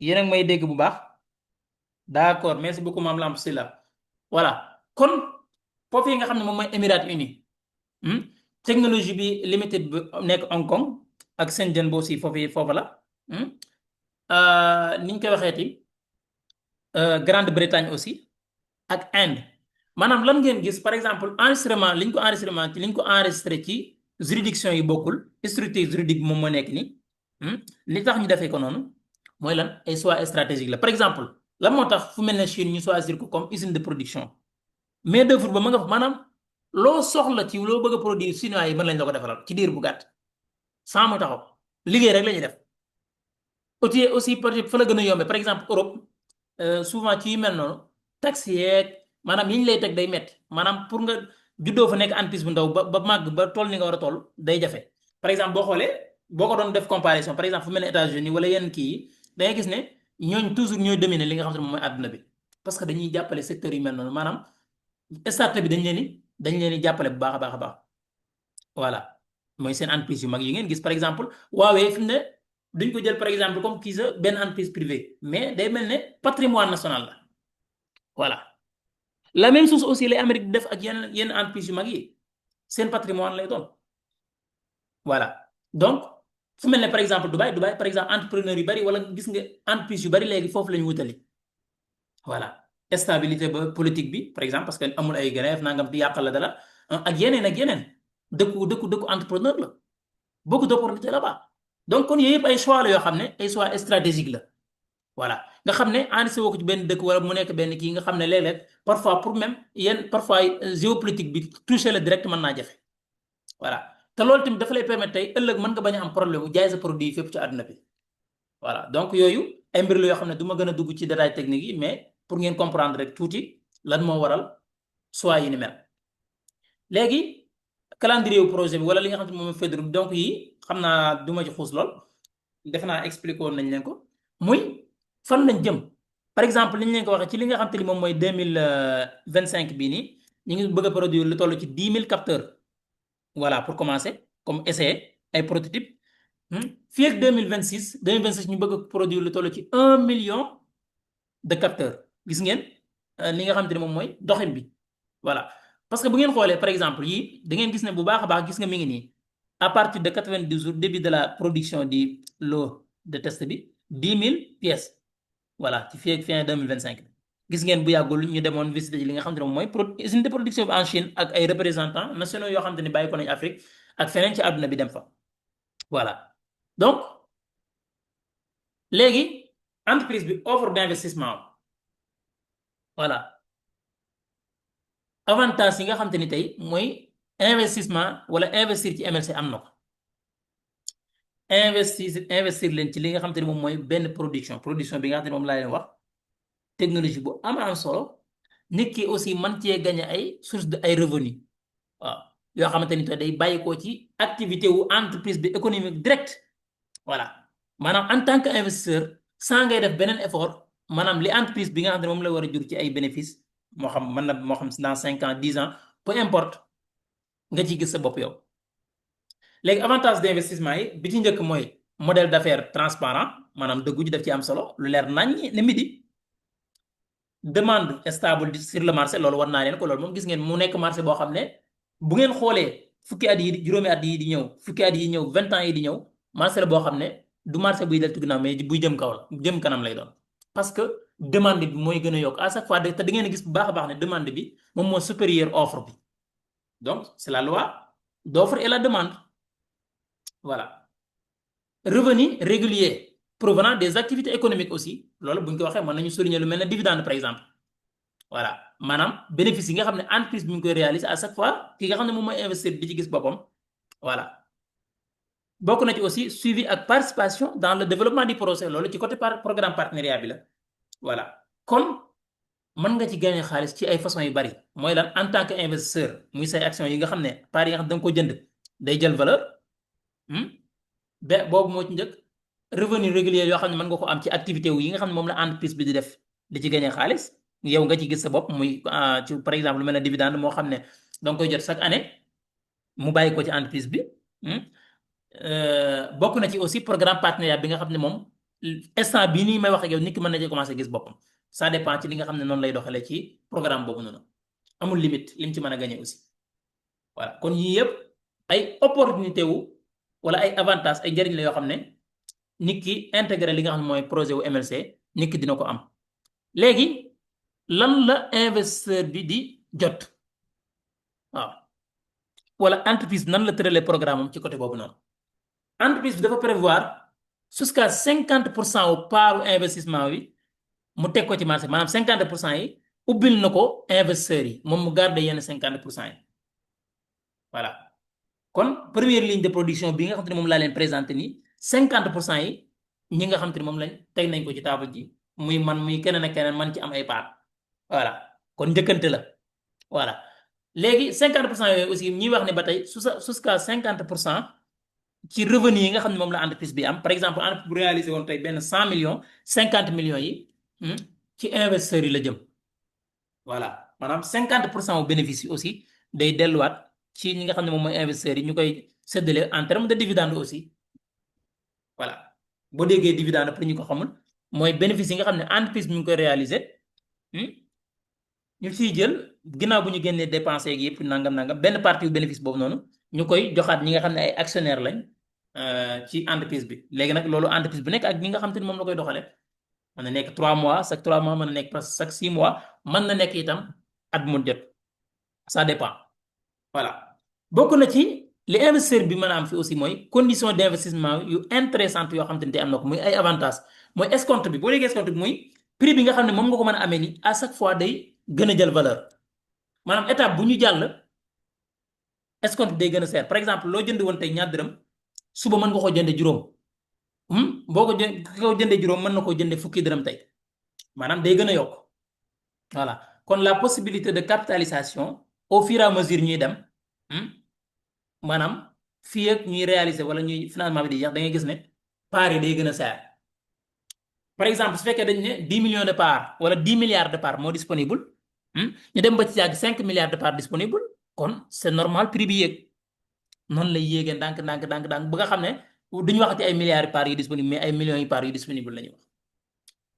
yéen a ngi may dégg bu baax d'accord merci beaucoup maam Lamp Silla voilà kon foofu yi nga xam ne moom mooy Émirats Unis technologie bi limited bi nekk Hong Kong ak Shenzhen boo si foofu la ni ñu koy waxeeti Grande-Bretagne aussi ak Inde maanaam lan ngeen gis par exemple enregistrement liñ ko enregistré ci juridiction yi bokkul structure juridique bi moom moo nekk ni li tax ñu defee ko noonu mooy lan ay choix stratégique la par exemple lan moo tax fu mel ne Chine ñu choisir ko comme usine de production main d'œuvre ba ma nga fa maanaam loo soxla ci loo bëgg a produire chinois yi mën lañ la ko defaral ci diir bu gàtt sans mu taxaw liggéey rek la ñuy def aussi peut-être fa la gën a yombee par exemple Europe souvent ci yu mel noonu taxes yeeg maanaam yi ñu lay teg day metti maanaam pour nga juddoo fa nekk entreprise bu ndaw ba màgg ba toll ni nga war a toll day jafe par exemple boo xoolee boo ko doon def comparaison par exemple fu mel ne États-Unis wala yenn kii yi da ngay gis ne ñooñ toujours ñooy dominer li nga xam ne moom mooy àdduna bi parce que dañuy jàppale secteur yu mel noonu maanaam start bi dañ leen di jàppale bu baax a baax a baax voilà mooy seen entreprise yu mag yi ngeen gis par exemple Huawei fi mu ne duñ ko jël par exemple comme kii sa benn entreprise privée mais day mel ne patrimoine national la voilà la même chose aussi lay Amérique di def ak yenn entreprise yu mag yi seen patrimoine lay doon voilà donc fu mel ne par exemple Dubaï par exemple entrepreneur yu bari wala gis nga entreprise yu bari léegi foofu la ñu wutali voilà stabilité ba politique bi par exemple parce que amul ay grève nangam di yàqal la dara ak yeneen dëkku entrepreneur la beaucoup d'opportunités là-bas donc kon yooyu yëpp ay choix la yoo xam ne ay choix stratégique la voilà nga xam ne enregistré woo ko ci benn dëkk wala mu nekk benn kii nga xam ne léeg-léeg parfois pour même parfois géopolitique bi touché la direct mën naa jafe voilà te loolu tamit dafa lay permettre tey ëllëg mën nga bañ a am problème bu jaay sa produit fépp ci àdduna bi voilà donc yooyu ay mbir la yoo xam ne du ma gën a dugg ci détail technique yi mais pour ngeen comprendre rek tuuti lan moo waral choix yi ni mel léegi calendrier wu projet bi wala li nga xam ne moom fedru donc yi xam naa du ma ci xuus lool def naa expliqué woon nañ leen ko muy fan lañ jëm par exemple li ñu leen ko waxee ci li nga xam te ni moom mooy 2025 bii nii ñu ngi bëgg a produire lu toll ci 10 000 capteurs voilà pour commencer comme essai ay prototype fii ak 2026 ñu bëgg a produire lu toll ci 1 million de capteurs gis ngeen li nga xam te ne moom mooy doxin bi voilà parce que bu ngeen xoolee par exemple yii da ngeen gis ne bu baax a baax gis nga mi ngi nii à partir de 90 jours début de la production du lot de test bi 10 000 pièces voilà ci fii ak fin 2025 gis ngeen bu yàggul ñu demoon visiter li nga xam te ne moom mooy usine de production bi en Chine ak ay représentants nationaux yoo xam te ne bàyyi ko nañu Afrique ak feneen ci àdduna bi dem fa voilà donc léegi entreprise bi offre d'investissement voilà avantage yi nga xam te ni tey mooy investissement wala investir ci MLC am na ko investir leen ci li nga xam te ni moom mooy benn production bi nga xam te ni moom laa leen wax technologie bu am solo nit ki aussi man cee gagné ay source de ay revenu waaw yoo xamante ni tey day bàyyi ko ci activité wu entreprise bi économique direct voilà maanaam en tant que investisseur sans ngay def beneen effort maanaam li entreprise bi nga xam ne moom la war a jur ci ay bénéfice moo xam dans 5 ans 10 ans peu importe nga ciy gis sa bopp yow léegi avantage d'investissement yi bi ci njëkk mooy modèle d'affaires transparent maanaam dëggu ji daf ci am solo lu leer nañ ne midi demande stable sur le marché loolu war naa leen ko loolu moom gis ngeen mu nekk marché boo xam ne bu ngeen xoolee fukki at yi juróomi at yi di ñëw fukki at yi ñëw 20 ans yi di ñëw marché la boo xam ne du marché buy deltu ginnaaw mais buy jëm kaw la jëm kanam lay doon parce que demande bi mooy gën a yokk à chaque fois te da ngeen gis bu baax a baax ne demande bi moom moo supérieur offre bi donc c'est la loi d'offre et la demande voilà revenu régulier provenant des activités économiques aussi loolu bu ñu ko waxee mën nañu souligner lu mel ne dividende par exemple voilà maanaam bénéfice yi nga xam ne entreprise bi ñu koy réaliser à chaque fois ki nga xam ne moom mooy investir di ci gis boppam voilà bokk na ci aussi suivi ak participation dans le développement du projet loolu ci côté programme partenariat bi la voilà kon mën nga ci gagner xaalis ci ay façons yu bari mooy lan en tant que investisseur muy say action yi nga xam ne part yi nga xam ne da nga ko jënd day jël valeur boobu moo ci njëkk revenu régulier yoo xam ne mën nga ko am ci activité wu yi nga xam ne moom la entreprise bi di def di ci gagner xaalis yow nga ci gis sa bopp muy ci par exemple lu mel ne dividende moo xam ne da nga koy jot chaque année mu bàyyi ko ci entreprise bi bokk na ci aussi programme partenariat bi nga xam ne moom instant bii nii may wax ak yow nit ki mën na ci commencer gis boppam ça dépend ci li nga xam ne noonu lay doxalee ci programme boobu noonu amul limite lim ci mën a gagner aussi voilà kon yii yëpp ay opportunité wu wala ay avantage ay njëriñ la yoo xam ne nit ki intégré li nga xam ne mooy projet wu MLC nit ki dina ko am léegi lan la investisseur bi di jot waaw wala entreprise nan la tëralee programme am ci côté boobu noonu entreprise bi dafa prévoir jusqu'à 50% au part investissement bi mu teg ko ci marché maanaam 50% yi ubbil na ko investisseurs yi moom mu garder yenn 50% yi voilà kon première ligne de production bi nga xam te ne moom laa leen présenté nii 50% yi ñi nga xam te ne moom lañ teg nañ ko ci table ji muy man muy keneen ak keneen man ci am ay part voilà kon njëkkante la voilà léegi 50% yooyu aussi ñuy wax ne ba tey jusqu'à 50% ci revenu yi nga xam ne moom la entreprise bi am par exemple entreprise bu réalisé woon tey benn 100 millions 50 millions yi ci investisseurs yi la jëm voilà maanaam 50% au bénéfice yi aussi day delluwaat ci ñi nga xam ne moom mooy investisseurs yi ñu koy séddale en terme de dividende aussi voilà boo déggee dividende pour ñu ko xamul mooy bénéfice yi nga xam ne entreprise bi ñu koy réaliser ñu ciy jël ginnaaw bu ñu génnee dépensé ak yëpp nangam benn partie yu bénéfice boobu noonu ñu koy joxaat ñi nga xam ne ay actionnaire lañ ci entreprise bi léegi nag loolu entreprise bu nekk ak ñi nga xam te ne moom la koy doxalee mën na nekk 3 mois chaque 3 mois mën na nekk presque chaque 6 mois mën na nekk itam at mu jot ça dépend voilà bokk na ci li investisseur bi mën a am fi aussi mooy condition d' investissement yu intéressante yoo xam te ne am na ko muy ay avantages mooy escompte bi boo déggee escompte bi muy prix bi nga xam ne moom nga ko mën a amee ni à chaque fois day gën a jël valeur maanaam étape bu ñu jàll escompte bi day gën a seer par exemple loo jënd woon tey ñaar dërëm suba mën nga ko jënde juróom boo ko jëndee juróom mën na koo jënde fukki dërëm tey maanaam day gën a yokk voilà kon la possibilité de capitalisation au fur et à mesure ñuy dem maanaam fii ak ñuy réaliser wala ñuy financement bi di jeex da ngay gis ne part yi day gën a seer par exemple su fekkee dañ ne 10 millions de parts wala 10 milliards de parts moo disponible ñu dem ba ci yàgg 5 milliards de parts disponible kon c'est normal prix bi yéeg noonu lay yéegee ndànk ba nga xam ne duñu waxati ay milliards de parts yu disponible mais ay millions yu parts yu disponible la ñuy wax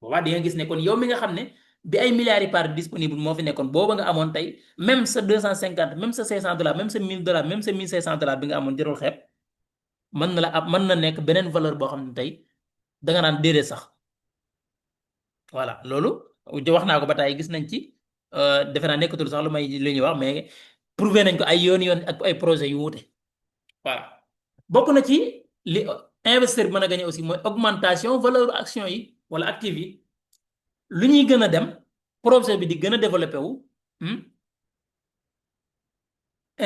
boobaa di nga gis ne kon yow mi nga xam ne bi ay milliards yi parts disponible moo fi nekkoon booba nga amoon tey même sa 250 même sa 500 dollars même sa 1000 dollars même sa 1500 dollars bi nga amoon jërul xeeb mën na nekk beneen valeur boo xam ne tey danga naan déedéet sax voilà loolu wax naa ko ba tey gis nañ ci defe naa nekkatul sax lu may li ñuy wax mais prouvé nañ ko ay yoon ak ay projet yu wuute voilà bokk na ci li investisseur bi mën a gagné aussi mooy augmentation valeur action yi wala active yi lu ñuy gën a dem projet bi di gën a développé wu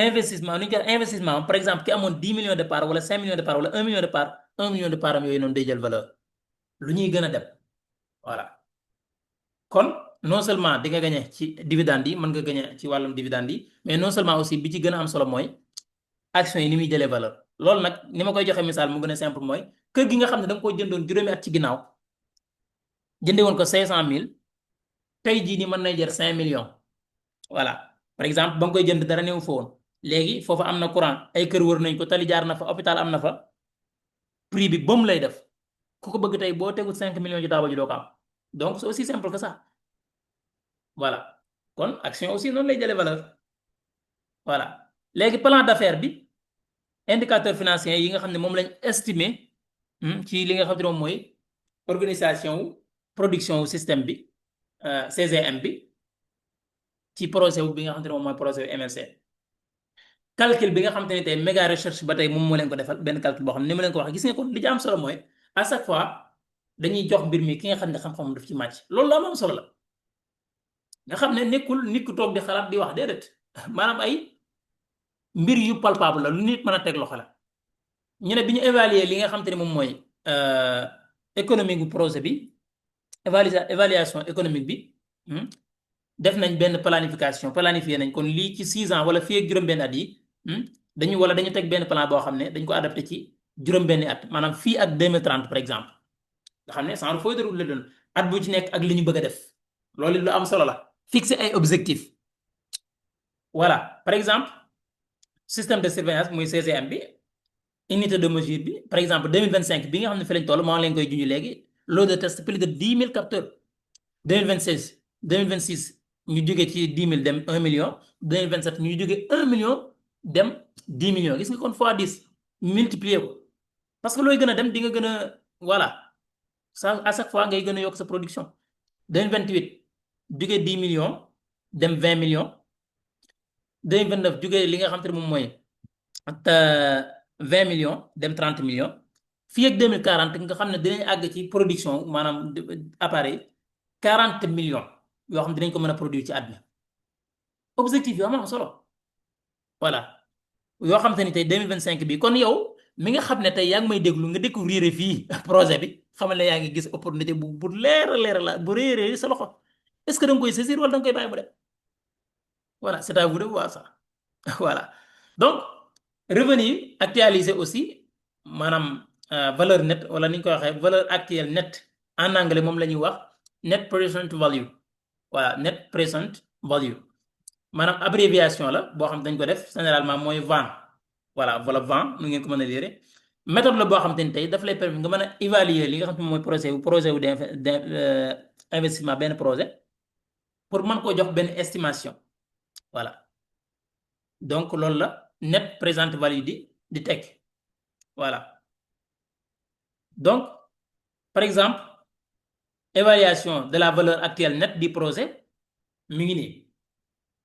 investissement lu ñu koy investissement par exemple ki amoon 10 millions de parts wala 5 millions de parts wala 1 million de parts 1 million de parts am yooyu noonu day jël valeur lu ñuy gën a dem voilà kon non seulement di nga gagné ci dividende yi mën nga gagné ci wàllum dividende yi mais non seulement aussi bi ci gën a am solo mooy action yi ni muy jëlee valeur loolu nag ni ma koy joxe misaal mu gën a simple mooy kër gi nga xam ne da nga koo jëndoon juróomi at ci ginnaaw jënde woon ko 500 000 tey jii nii mën nay jar 5 millions voilà par exemple ba nga koy jënd dara néew fa woon léegi foofu am na courant ay kër wër nañ ko tali jaar na fa hôpital am na fa prix bi bëm lay def ku ko bëgg tey boo tegul 5 millions ci taabal ji doo ko am donc c'est aussi simple que ça voilà kon action aussi noonu lay jëlee valeur voilà léegi plan d'affaires bi indicateur financier yi nga xam ne moom lañ estimé ci li nga xam ne moom mooy organisation production wu système bi CGM bi ci projet bi nga xam ne moom mooy projet MLC calcul bi nga xam te ne tey méga recherche ba tey moom moo leen ko defal benn calcul boo xam ne ni ma leen ko wax gis nga kon li ci am solo mooy à chaque fois dañuy jox mbir mi ki nga xam ne xam-xam daf ci màcc loolu la am solo la nga xam ne nekkul nit ku toog di xalaat di wax déedéet maanaam ay mbir yu palpable la lu nit mën a teg loxo la ñu ne bi ñu évaluer li nga xam te ne moom mooy économique bu projet bi évaluation économique bi def nañ benn planifié nañ kon lii ci 6 ans wala fii ak juróom-benn at yi dañu teg benn plan boo xam ne dañ ko adapté ci juróom-benni at maanaam fii ak 2030 par exemple nga xam ne sans feuille de route la doon at bu ci nekk ak li ñu bëgg a def loolu lu am solo la fixer ay objectifs voilà par exemple système de surveillance muy CGM bi unité de mesure bi par exemple 2025 bi nga xam ne fi lañ toll maa ngi leen koy junj léegi lot de test plus de 10 000 capteurs 2026 2026 ñu jógee ci 10 000 dem 1 million 2027 ñu jógee 1 million dem 10 millions gis nga kon fois 10 multiplier ko parce que looy gën a dem di nga gën a voilà ça à chaque fois ngay gën a yokk sa production 2028 jógee 10 millions dem 20 millions 2029 jugee li nga xam te ne moom mooy 20 millions dem 30 millions fii ak 2040 nga xam ne dinañ àgg ci production maanaam appareil 40 millions yoo xam ne dinañ ko mën a produire ci àdduna objectif yoo am solo voilà yoo xam te ni tey 2025 bi kon yow mi nga xam ne tey yaa ngi may déglu nga découvrir fii projet bi xamal ne yaa ngi gis opportunité bu leer la bu réeree sa loxo est-ce que da nga koy saisir wala da nga koy bàyyi mu dem voilà c'est à vous de voir ça voilà donc revenu actualisé aussi maanaam valeur nette wala ni ñu koy waxee valeur actuelle nette en anglais moom la ñuy wax net present value voilà net present value maanaam abréviation la boo xam dañ ko def généralement mooy VAN voilà VAN nu ngeen ko mën a lire méthode la boo xam te ni tey daf lay permettre nga mën a évaluer li nga xam te mooy projet wu d'investissement benn projet pour mën koo jox benn estimation voilà donc loolu la net present value di tekk voilà donc par exemple évaluation de la valeur actuelle nette du projet mi ngi nii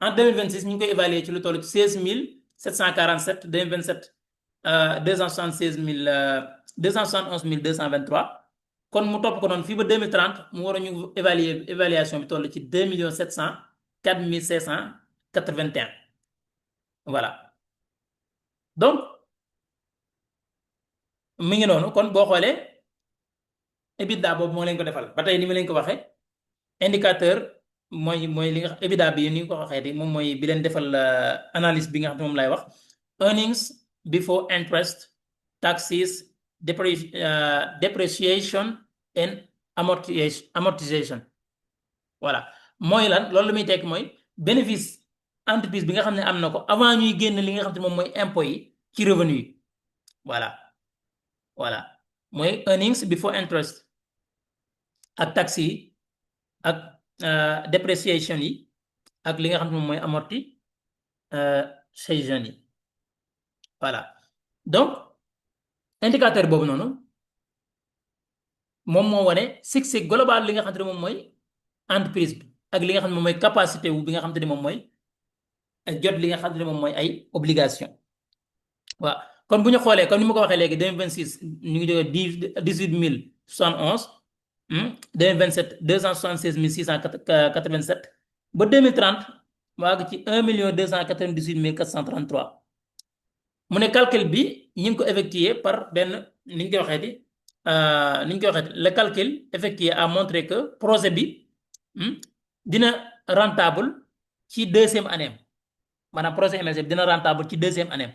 en 2026 ñu ngi koy évaluer ci lu toll ci 16 747 2027 271 223 kon mu topp ko noonu fii ba 2030 mu war a ñu évaluation bi toll ci 2 700 4581 voilà donc mi ngi noonu kon boo xoolee EBITDA boobu moo leen ko defal ba tey ni ma leen ko waxee indicateur mooy li nga xam EBITDA bi ni nga ko waxee di moom mooy bi leen defal analyse bi nga xam ne moom lay wax earnings before interest taxes depreciation and amortization voilà mooy lan loolu la muy tekk mooy bénéfice entreprise bi nga xam ne am na ko avant ñuy génn li nga xam ne moom mooy impôt yi ci revenu yi voilà mooy earnings before interest ak taxes yi ak depreciation yi ak li nga xam ne moom mooy amortization yi voilà donc indicateur boobu noonu moom moo wane succès global li nga xam ne moom mooy entreprise bi ak li nga xam ne moom mooy capacité wu bi nga xam ne moom mooy jot li nga xam ne moom mooy ay obligation waaw kon bu ñu xoolee comme ni ma ko waxee léegi 2026 ñu ngi jógee 18 071 2027 276 687 ba 2030 mu àgg ci 1 298 433 mu ne calcul bi ñu ngi ko effectué par benn ni ñu koy waxee di le calcul effectué a montré que projet bi dina rentable ci deuxième année maanaam projet MLC bi dina rentable ci deuxième année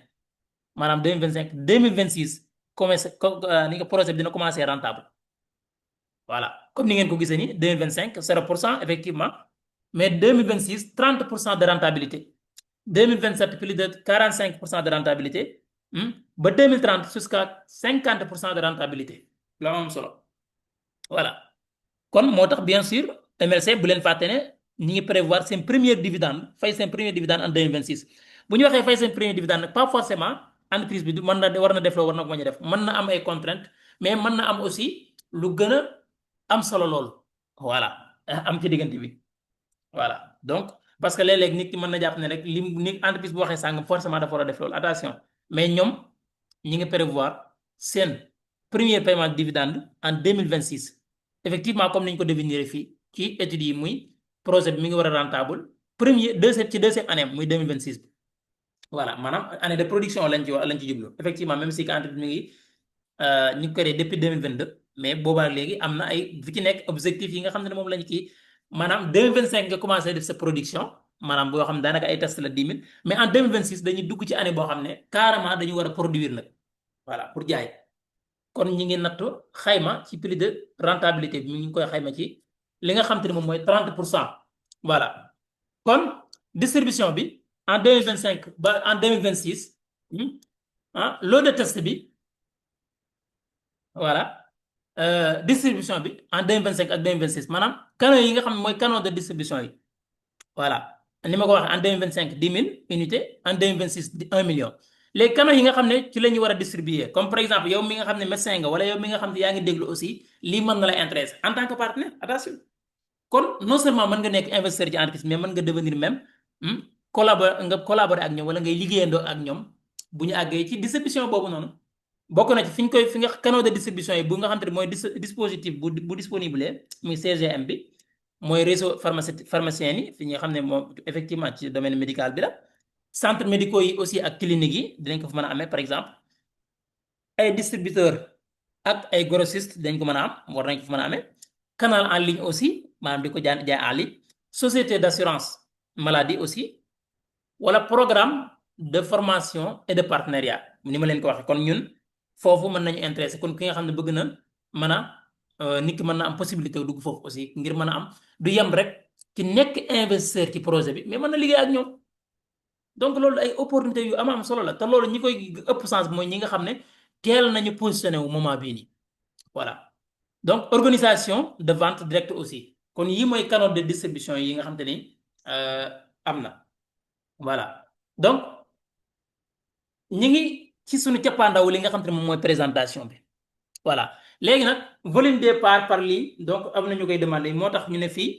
maanaam 2025 2026 commencé ni nga projet bi dina commencé rentable voilà comme ni ngeen ko gisee ni 2025 0% effectivement mais 2026 30% de rentabilité 2027 plus de 45% de rentabilité ba 2030 jusqu'à 50% de rentabilité la am solo voilà kon moo tax bien sûr MLC bu leen fàtte ne ñi ngi prévoir seen première dividende fay seen première dividende en 2026 bu ñu waxee fay seen première dividende nag pas forcément entreprise bi mën na war na def loo war na ko mën a def mën na am ay contraintes mais mën na am aussi lu gën a am solo loolu voilà am ci diggante bi voilà donc parce que léeg-léeg nit ki mën na jàpp ne rek li ni entreprise bu waxee sàngam forcément dafa war a def loolu attention mais ñoom ñi ngi prévoir seen premier paiement de dividende en 2026 effectivement comme ni ñu ko définir fii ci études yi muy projet bi mi ngi war a rentable deuxième année muy 2026 bi voilà maanaam année de production lañ ci jublu effectivement même si que entreprise mi ngi ñu créé depuis 2022 mais boobaa léegi am na ay fi ci nekk objectif yi nga xam ne moom lañ kii maanaam 2025 nga commencé def sa production maanaam boo xam ne daanaka ay test la 10 000 mais en 2026 dañuy dugg ci année boo xam ne carrément dañu war a produire nag voilà pour jaay kon ñi ngi nattu xayma ci prix de rentabilité bi mi ngi koy xayma ci li nga xam te ne moom mooy 30% voilà kon distribution bi en 2025 ba en 2026 lot de test bi voilà distribution bi en 2025 ak 2026 maanaam canaux yi nga xam ne mooy canaux de distribution yi voilà ni ma ko waxee en 2025 10 000 unités en 2026 1 million léegi canaux yi nga xam ne ci la ñu war a distribuer comme par exemple yow mi nga xam ne médecin nga wala yow mi nga xam ne yaa ngi déglu aussi lii mën na la intéresser en tant que partenaire attention kon non seulement mën nga nekk investisseur ci entreprise mais mën nga devenir même collaborer ak ñoom wala ngay liggéeyandoo ak ñoom bu ñu àggee ci distribution boobu noonu bokk na ci fi nga canaux de distribution yi bu nga xam te ne mooy dispositif bu disponible muy CGM bi mooy réseau pharmacien yi fi nga xam ne moom effectivement ci domaine médical bi la centres médicaux yi aussi ak cliniques yi dinañ ko fa mën a amee par exemple ay distributeur ak ay grossiste dañ ko mën a am war nañ ko fa mën a amee canal en ligne aussi maanaam di ko jaay en ligne société d'assurance maladie aussi wala programme de formation et de partenariat ni ma leen ko waxee kon ñun foofu mën nañu intéressé kon ki nga xam ne bëgg na mën a nit ki mën na am possibilité dugg foofu aussi ngir mën a am du yem rek ci nekk investisseur ci projet bi mais mën na liggéey ak ñoom donc loolu ay opportunité yu am solo la te loolu ñi koy ëpp sens mooy ñi nga xam ne teel nañu positionné wu moment bii nii voilà donc organisation de vente directe aussi kon yii mooy canal de distribution yi nga xam te ni am na voilà donc ñi ngi ci suñu cappaandaw li nga xam te ne moom mooy présentation bi voilà léegi nag volume des parts par ligne donc am na ñu koy demandé moo tax ñu ne fii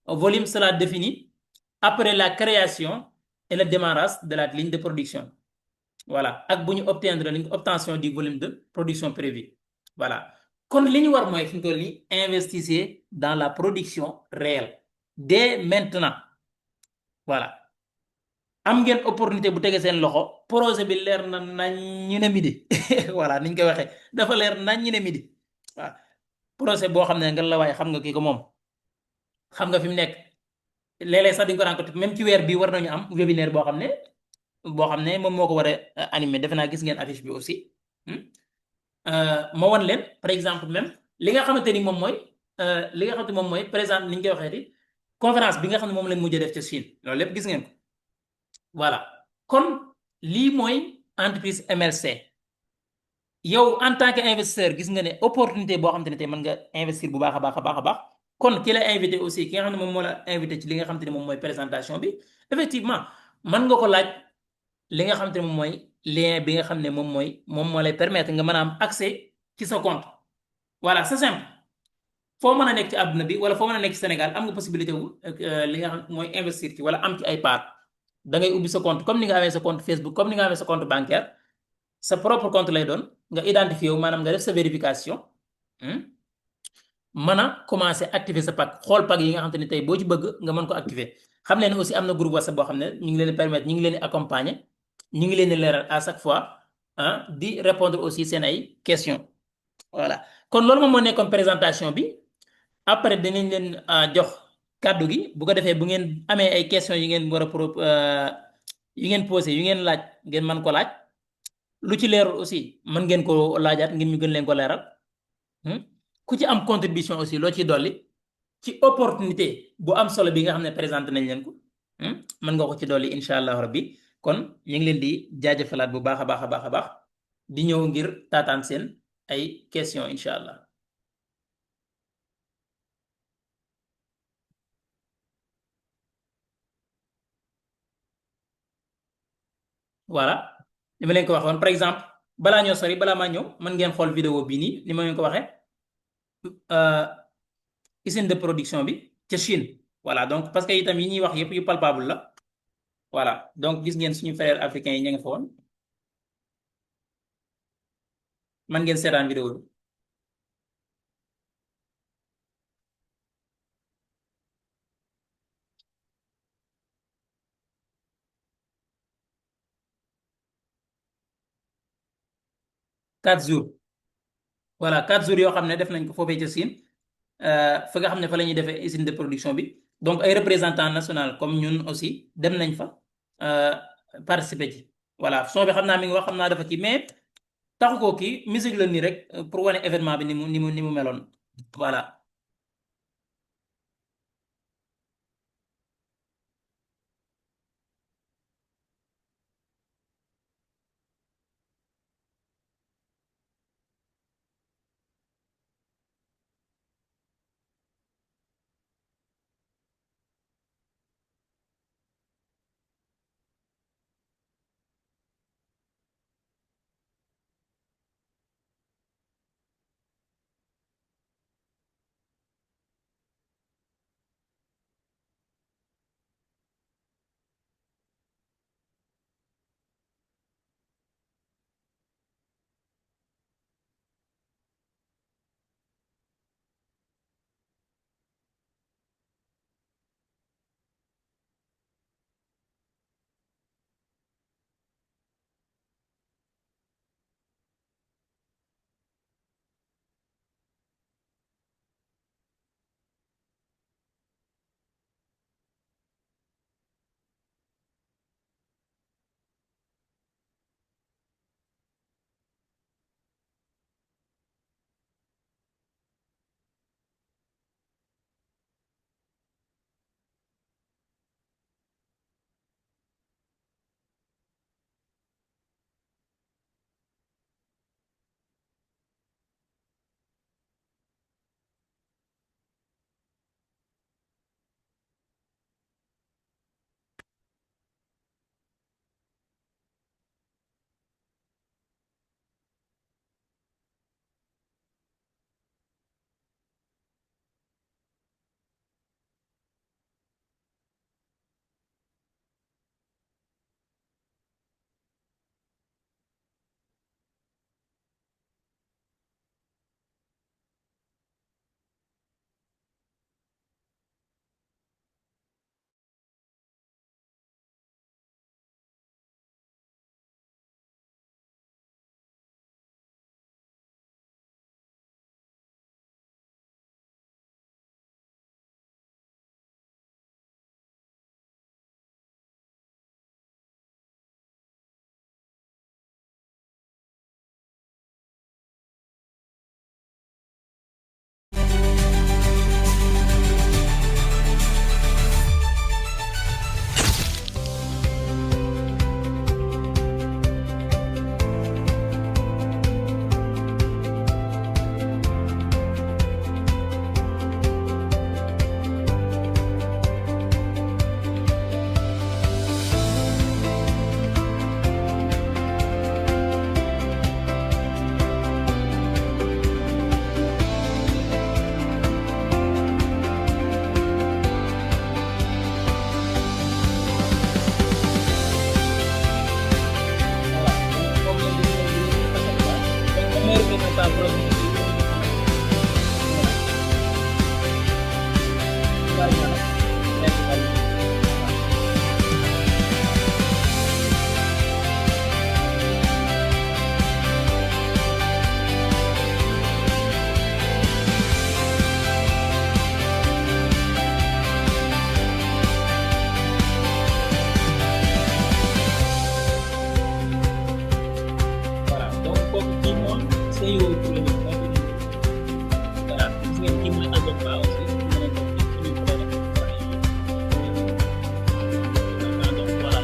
volume sera défini après la création et le démarrage de la ligne de production voilà ak bu ñu obtenir obtention du volume de production prévu voilà kon li ñu war mooy fi mu toll nii investissez dans la production réelle dès maintenant voilà am ngeen opportunité bu tege seen loxo projet bi leer na nañ ñu ne midi voilà niñ koy waxee dafa leer nañ ñu ne midi waaw projet boo xam ne nga la waaye xam nga kii ko moom xam nga fi mu nekk léeg-léeg sax di nga ko rencontré même ci weer bi war nañu am webinaire boo xam ne moom moo ko war a animé defe naa gis ngeen affiche bi aussi ma wan leen par exemple même li nga xamante ni moom mooy li nga xamante moom mooy par exemple ni ñu koy waxee di conférence bi nga xam ne moom lañ mujjee def ca Chine loolu lépp gis ngeen ko voilà kon lii mooy entreprise MLC yow en tant que investisseur gis nga ne opportunité boo xamante ne tey mën nga investir bu baax a baax a baax a baax kon ki la invité aussi ki nga xam ne moom moo la invité ci li nga xamante ne moom mooy présentation bi effectivement mën nga ko laaj li nga xamante ne moom mooy lien bi nga xam ne moom moo lay permettre nga mën a am accès ci sa compte voilà c'est simple foo mën a nekk ci àdduna bi wala foo mën a nekk ci Sénégal am nga possibilité wu li nga xam mooy investir ci wala am ci ay part da ngay ubbi sa compte comme ni nga amee sa compte Facebook comme ni nga amee sa compte bancaire sa propre compte lay doon nga identifié wu maanaam nga def sa vérification mën a commencé activer sa pack xool pack yi nga xam te ne tey boo ci bëgg nga mën ko activer xam leen aussi am na groupe WhatsApp boo xam ne ñu ngi leen di permettre ñu ngi leen di accompagner ñu ngi leen di leeral à chaque fois di répondre aussi seen ay questions voilà kon loolu moom moo nekkoon présentation bi après dinañ leen jox kàddu gi bu ko defee bu ngeen amee ay questions yu ngeen war a yu ngeen posé yu ngeen laaj ngeen mën ko laaj lu ci leerul aussi mën ngeen ko laajaat ngir ñu gën leen ko leeral ku ci am contribution aussi loo ciy dolli ci opportunité bu am solo bi nga xam ne présenté nañ leen ko mën nga ko ci dolli incha allah rabbi kon ñu ngi leen di jaajëfalaat bu baax a baax a baax a baax di ñëw ngir taataan seen ay question incha allah. voilà li ma leen ko waxoon par exemple balaa ñoo sori balaa maa ñëw mën ngeen xool vidéo bii nii ni ma leen ko waxee usine de production bi ca Chine voilà donc parce que itam yi ñuy wax yëpp yu palpable la voilà donc gis ngeen suñu frères africains yi ñu nga fa woon mën ngeen seetaan vidéo bi 4 jours voilà 4 jours yoo xam ne def nañ ko foofee ca Chine fa nga xam ne fa la ñuy defee usine de production bi donc ay représentants national comme ñun aussi dem nañ fa participer ci voilà son bi xam naa mi ngi wax xam naa dafa ci mais taxu koo kii musique la nii rek pour wane événement bi ni mu meloon voilà. Voilà, donc kooku kii moom CEO Prodigy voilà gis ngeen kii mooy Albert Ba aussi mën nañ ko ci suñu projet donc voilà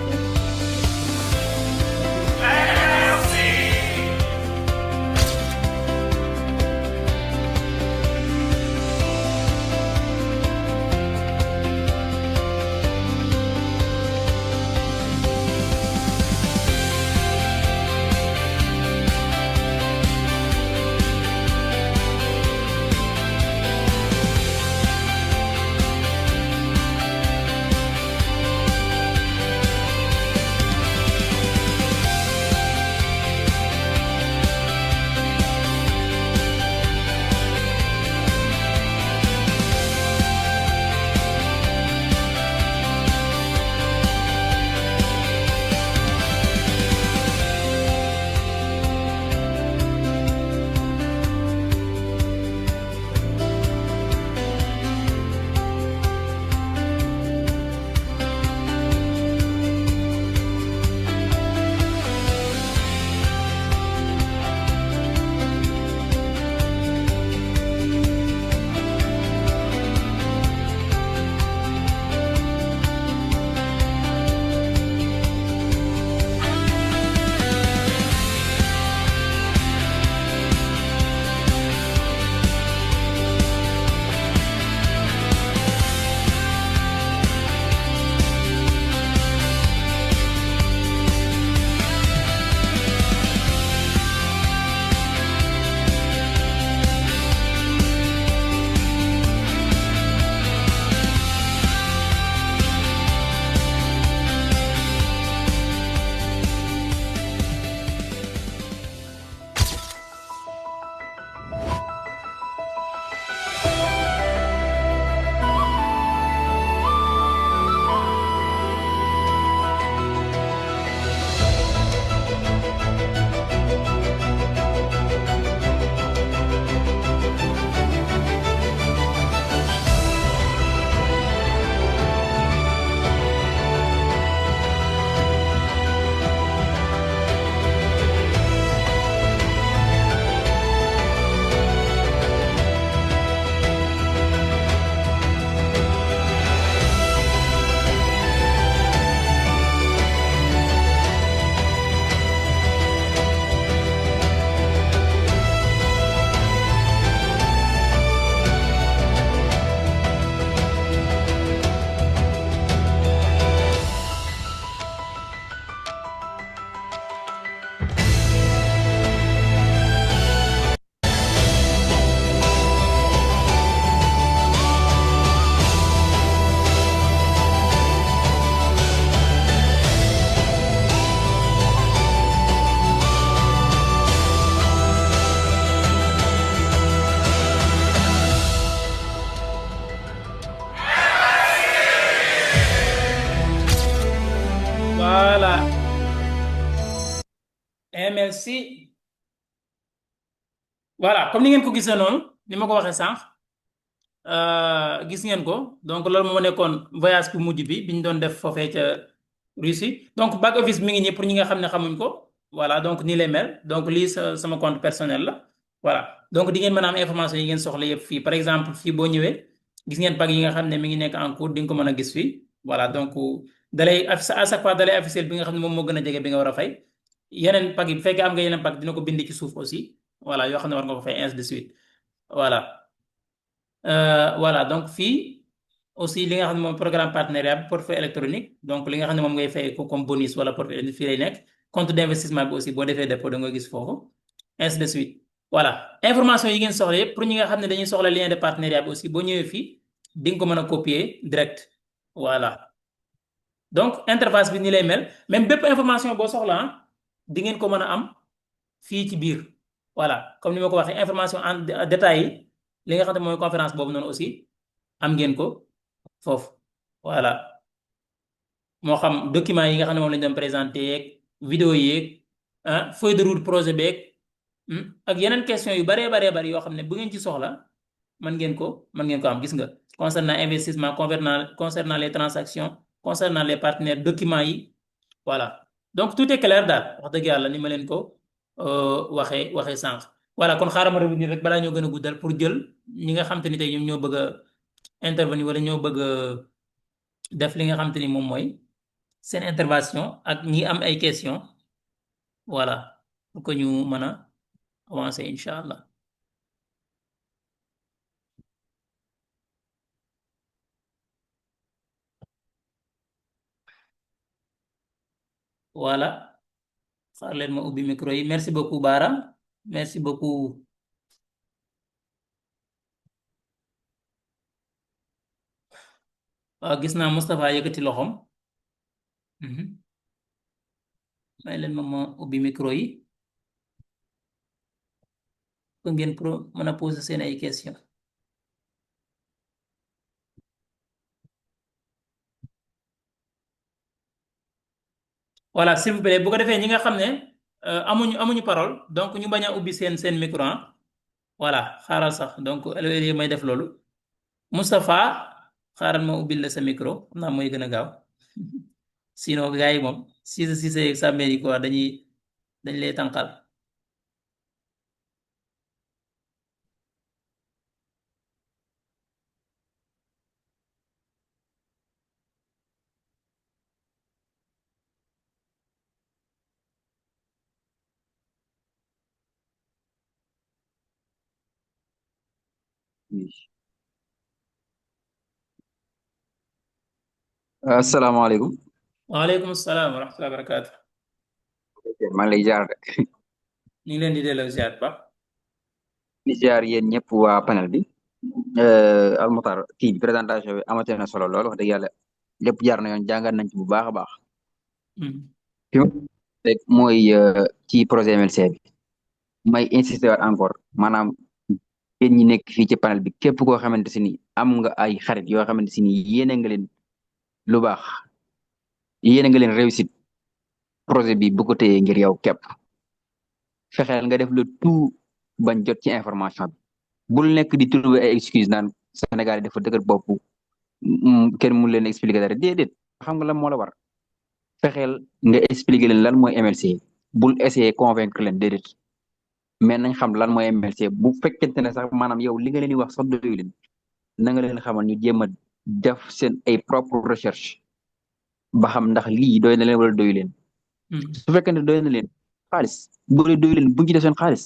voilà MLC voilà comme ni ngeen ko gisee noonu ni ma ko waxee sànq gis ngeen ko donc loolu moo nekkoon voyage bu mujj bi ñu doon def foofee ca Russie donc back office mi ngi nii pour ñi nga xam ne xamuñ ko voilà donc nii lay mel donc lii sama compte personnel la voilà donc di ngeen mën a am information yi ngeen soxla yëpp fii par exemple fii boo ñëwee gis ngeen pack yi nga xam ne mi ngi nekk en cours di nga ko mën a gis fii voilà donc dalay à chaque fois dalay officiel bi nga xam ne moom moo gën a jege bi nga war a fay yeneen pack yi bu fekkee am nga yeneen pack dina ko bind ci suuf aussi voilà yoo xam ne war nga ko fay ainsi de suite voilà voilà donc fii aussi li nga xam ne moom programme partenariat bi portefeuille électronique donc li nga xam ne moom ngay fay ko comme bonus wala portefeuille fii lay nekk compte d'investissement bi aussi boo defee dépôt da nga gis foofu ainsi de suite voilà information yi ngeen soxla yëpp pour ñi nga xam ne dañuy soxla lien de partenariat bi aussi boo ñëwee fii di nga ko mën a copier direct voilà donc interface bi ni lay mel même bépp information boo soxla di ngeen ko mën a am fii ci biir voilà comme ni ma ko waxee information en détail yi li nga xam ne mooy conférence boobu noonu aussi am ngeen ko foofu voilà moo xam document yi nga xam ne moom lañu doon présenté yeeg vidéo yeeg feuille de route projet beeg ak yeneen question yu baree baree bari yoo xam ne bu ngeen ci soxla mën ngeen ko am gis nga concernant investissement concernant les transactions concernant les partenaires documents yi voilà donc tout est clair daal wax dëgg yàlla ni ma leen ko waxee sànq voilà kon xaaral ma revenir rek balaa ñoo gën a guddal pour jël ñi nga xam te ni tey ñoom ñoo bëgg a intervenir wala ñoo bëgg a def li nga xam te ni moom mooy seen intervention ak ñi am ay questions voilà pour que ñu mën a avancer incha allah. Voilà xaar leen ma ubbi micro yi merci beaucoup Bara merci beaucoup. waaw gis naa Moustapha yëkkati loxoom. may leen ma ubbi micro yi ko ngeen mën a poser seen ay questions. voilà s'il vous plaît bu ko defee ñi nga xam ne amuñu parole donc ñu bañ a ubbi seen micro voilà xaaral sax donc léegi may def loolu Moustapha xaaral ma ubbil la sa micro xam naa mooy gën a gaaw sinon gars yi moom si sa mairie quoi dañ lay tànqal. asalaamaaleykum. waaleykum salaam wa rahmatulah barakaatu. maa ngi lay jaar de. ñu ngi leen di delloo ziar ba. di jaar yéen ñëpp waa panel bi. Almuxtaar kii bi présentation bi amate na solo lool wax dëgg yàlla lépp jaar na yoon jàngat nañ ci bu baax a baax. fi ma rek mooy ci projet MLC bi. may insister waat encore maanaam yéen ñi nekk fii ci panel bi képp koo xamante si ni am nga ay xarit yoo xamante si ni yéene nga leen lu baax yéene nga leen réussite projet bi bu ko téyee ngir yow képp. fexeel nga def le tout bañ jot ci information bi bul nekk di trouver ay excuse naan Sénégal yi dafa dëgër bopp kenn mun leen expliquer dara déedéet xam nga lan moo la war fexeel nga expliquer leen lan mooy MLC bul essayer convaincre leen déedéet mais nañ xam lan mooy MLC bu fekkente ne sax maanaam yow li nga leen di wax sax doyu leen na nga leen xamal ñu jéem a def seen ay propre recherche ba xam ndax lii doy na leen wala doyu leen su fekkente ne doy na leen xaalis bu dee doyu leen buñ ci def seen xaalis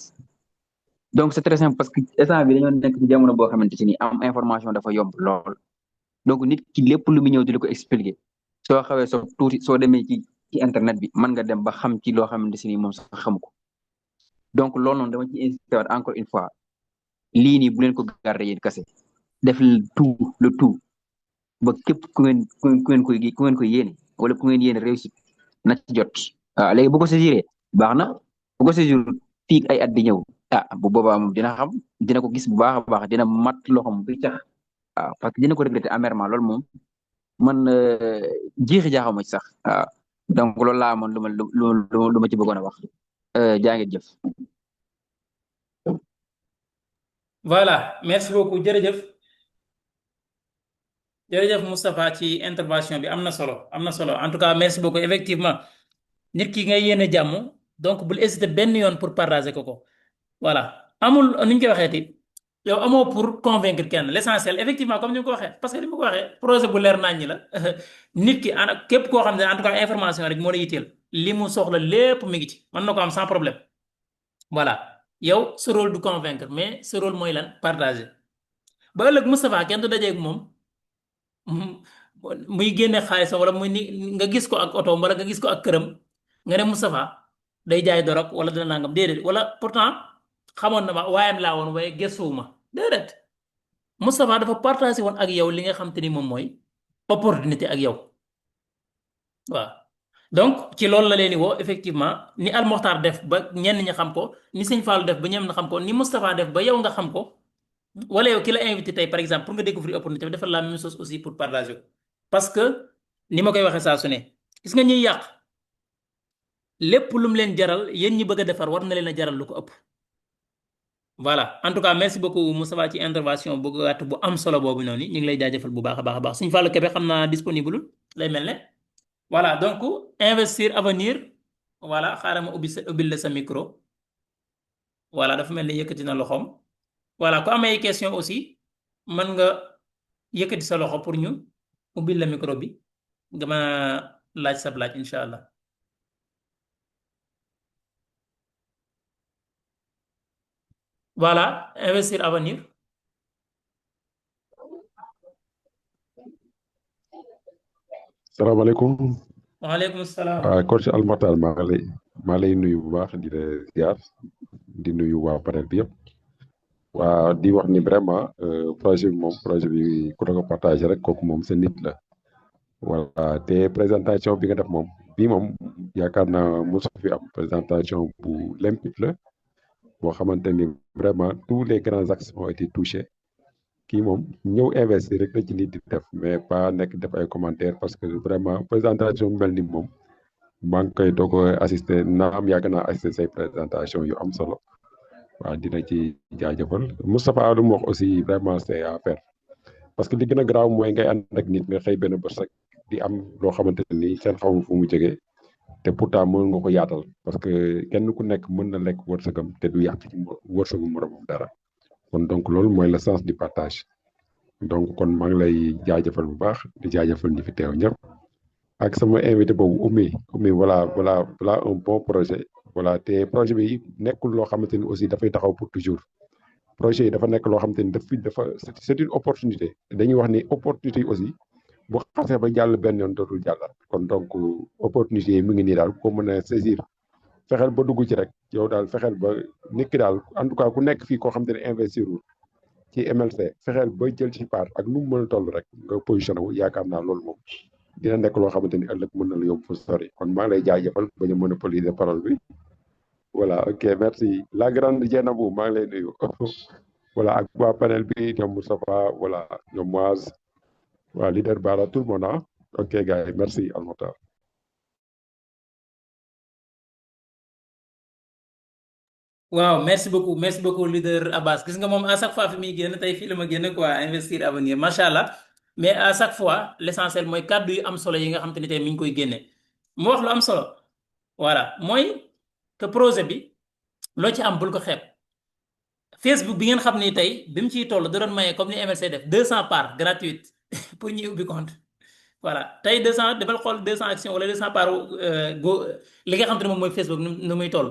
donc c'est très simple parce que instant bi dañoo nekk ci jamono boo xamante ci ni am information dafa yomb lool donc nit ki lépp lu mu ñëw di la ko expliquer soo xawee soo tuuti soo demee ci internet bi mën nga dem ba xam ci loo xamante si ni moom sax xamu ko donc loolu noonu dama ci insisté waat encore une fois lii nii bu leen ko garder yéen kese def le tout ba képp ku ngeen koy yéene wala ku ngeen yéene réussite na ci jot waaw léegi bu ko saisiré baax na bu ko saisir fii ay at di ñëw bu boobaa moom dina xam dina ko gis bu baax a baax dina mat loxoom bi tax waaw parce que dina ko regretter amèrement loolu moom man jiixi jaaxaw ma ci sax waaw donc loolu laa amoon lu ma ci bëggoon a wax jaa ngeen jëf. voilà merci beaucoup jërëjëf Moustapha ci intervention bi am na solo en tout cas merci beaucoup effectivement nit ki ngay yéene jàmm donc bul hésiter benn yoon pour partager ko voilà amul nu ñu koy waxeeti yow amoo pour convaincre kenn l'essentiel effectivement comme ni nga ko waxee parce que ni ma ko waxee projet bu leer naññi la nit ki képp koo xam ne en tout cas information rek moo la yitteel li mu soxla lépp mi ngi ci mën na ko am sans problème voilà yow sa rôle du convaincre mais sa rôle mooy lan partager ba ëllëg Moustapha kenn du dajeeg moom muy génne xaalisam wala muy ni nga gis ko ak oto wala nga gis ko ak këram nga ne Moustapha day jaay dorog wala dina nangam déedéet wala pourtant xamoon na ma waayam laa woon waaye gëstuwuma déedéet Moustapha dafa partagé woon ak yow li nga xam te ni moom mooy opportunité ak yow waaw donc ci loolu la leen di woo effectivement ni Al Mokhtar def ba ñenn ñi xam ko ni Sëñ Fallou def ba ñenn ñi xam ko ni Moustapha def ba yow nga xam ko wala yow ki la invité tey par exemple pour nga découvrir opportunité bi defal la même chose aussi pour partager ko parce que ni ma koy waxee saa su ne gis nga ñuy yàq lépp lu mu leen jaral yéen ñi bëgg a defar war na leen a jaral lu ko ëpp. voilà en tout cas merci beaucoup Moustapha ci intervention bu gàtt bu am solo boobu noonu ñu ngi lay jaajëfal bu baax a baax a baax Sëñ Fallou Kébé xam naa disponible lay mel ne. voilà donc investir avenir voilà xaaral ma ubbil la sa micro voilà dafa mel ni yëkkati na loxoom voilà ku amee question aussi mën nga yëkkati sa loxo pour ñu ubbil la micro bi nga ma laaj sab laaj incha allah. voilà investir avenir. salaamaaleykum. waaleykum salaam. coach Almakhtar maa lay nuyu bu baax di la ziar di nuyu waa panel bi yëpp. waa di wax ni vraiment projet bi ku la ko partagé rek kooku moom sa nit la. voilà te présentation bi nga def moom bii moom yaakaar naa mosu fi am présentation bu limpide la boo xamante ni vraiment tous les grands axes ont été touchés. kii moom ñëw investir rek la ci nit di def mais pas nekk def ay commentaires parce que vraiment présentation mel ni moom maa ngi koy doog a assister naam yàgg naa assister say présentation yu am solo waaw dina ci jaajëfal Moustapha lu mu wax aussi vraiment c'est à faire parce que li gën a garaaw mooy ngay ànd ak nit nga xëy benn bés rek di am loo xamante ni seen xamul fu mu jógee te pourtant mën nga ko yaatal parce que kenn ku nekk mën na lekk wërsëgam te du yàq ci wërsëgu moromam dara. kon donc loolu mooy le sens du partage donc kon maa ngi lay jaajëfal bu baax di jaajëfal ñi fi teew ñëpp ak sama invité boobu Oumy voilà un bon projet voilà te projet bi nekkul loo xamante ni aussi dafay taxaw pour toujours projet yi dafa nekk loo xamante ni dafa c'est une opportunité dañuy wax ni opportunité aussi bu xasee ba jàll benn yoon dootul jàllaat kon donc opportunité yi mu ngi nii daal ko mën a saisir fexeel ba dugg ci rek yow daal fexeel ba nit ki daal en tout cas ku nekk fii koo xam te ne investirul ci MLC fexeel ba jël ci part ak nu mu mën a toll rek nga positionné wu yaakaar naa loolu moom dina nekk loo xamante ni ëllëg mën na la yóbbu fu sori kon maa ngi lay jaajëfal ba ñu monopoliser parole bi voilà ok merci la grande Dieynabou maa ngi lay nuyu voilà ak waa panel bi ñoom Moustapha voilà ñoom Moaz waa leader Bara tout le monde ah ok gars yi merci Almakhtar. waaw merci beaucoup leader Abbas gis nga moom à chaque fois fi muy génn tey fii la ma génn quoi investir avenir macha allah mais à chaque fois l' essentiel mooy kàddu yu am solo yi nga xam te ni tey mi ngi koy génne mu wax lu am solo voilà mooy que projet bi loo ci am bul ko xeeb Facebook bi ngeen xam ni tey bi mu ciy toll da doon maye comme ni MLC def 200 parts gratuite pour ñuy ubbi compte voilà tey 200 demal xool 200 actions wala 200 parts li nga xam te ne moom mooy Facebook nu muy toll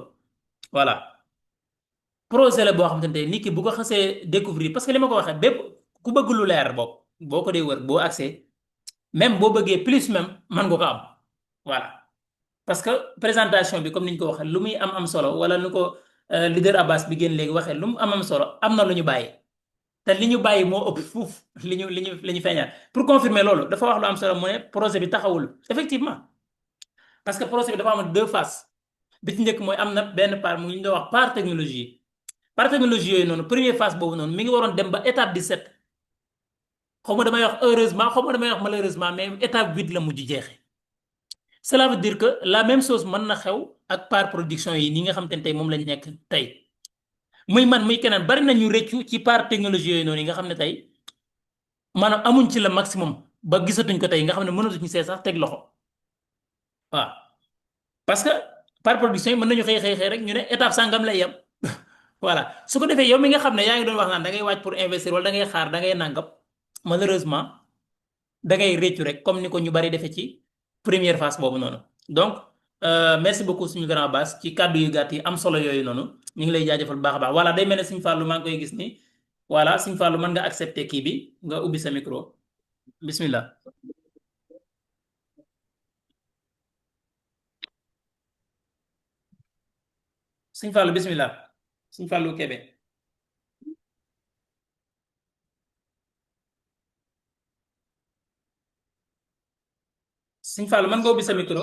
voilà. projet la boo xamante ne tey nit ki bu ko xasee découvrir parce que li ma ko waxee bépp ku bëgg lu leer bopp boo ko dee wër boo accès même boo bëggee plus même mën nga ko am voilà parce que présentation bi comme ni ñu ko waxee lu muy am solo wala nu ko leader Abbas bi génn léegi waxee lu mu am solo am na lu ñu bàyyi te li ñu bàyyi moo ëpp fuuf li ñu feeñaat pour confirmer loolu dafa wax lu am solo mu ne projet bi taxawul effectivement parce que projet bi dafa am deux phases bi ci njëkk mooy am na benn part mu ñu doon wax part technologie. par technologie yooyu noonu première phase boobu noonu mi ngi waroon dem ba étape 17 xaw ma damay wax heureusement xaw ma damay wax malheureusement mais étape 8 la mujj jeexee cela veut dire que la même chose mën na xew ak par production yi ni nga xam te ne tey moom lañ nekk tey muy man muy keneen bari na ñu rëccu ci par technologie yooyu noonu yi nga xam ne tey maanaam amuñ ci le maximum ba gisatuñ ko tey nga xam ne mënatuñ see sax teg loxo waaw parce que par production yi mën nañu xëy rek ñu ne étape sangam lay yem. voilà su ko defee yow mi nga xam ne yaa ngi doon wax naan da ngay waaj pour investir wala da ngay xaar da ngay nangam malheureusement da ngay réccu rek comme ni ko ñu bari defee ci première phase boobu noonu donc merci beaucoup suñu grand base ci kàddu yu gàtt yi am solo yooyu noonu ñu ngi lay jaajëfal bu baax a baax voilà day mel ne Sëñ Fallou maa ngi koy gis ni voilà Sëñ Fallou mën nga accepter kii bi nga ubbi sa micro bismillah. Sëñ Fallou bismillah Sëñ Fallou Kébé. Sëñ Fallou mën nga ubbi sa micro.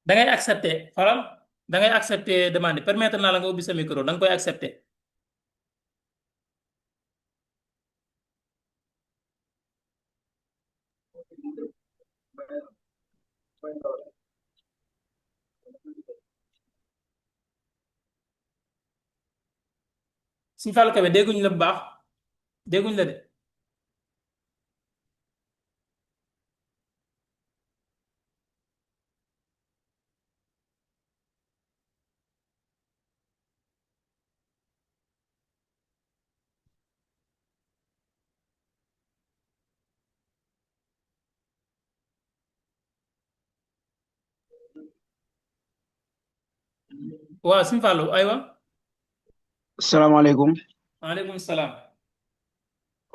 da ngay accepté xoolal da ngay accepté demande permettre naa la nga ubbi sa micro da nga koy accepté. Sëñ Fallou Kebe dégguñ la bu baax dégguñ la de. waaw sëñ Fallou aywa. salaamaaleykum. maaleykum salaam.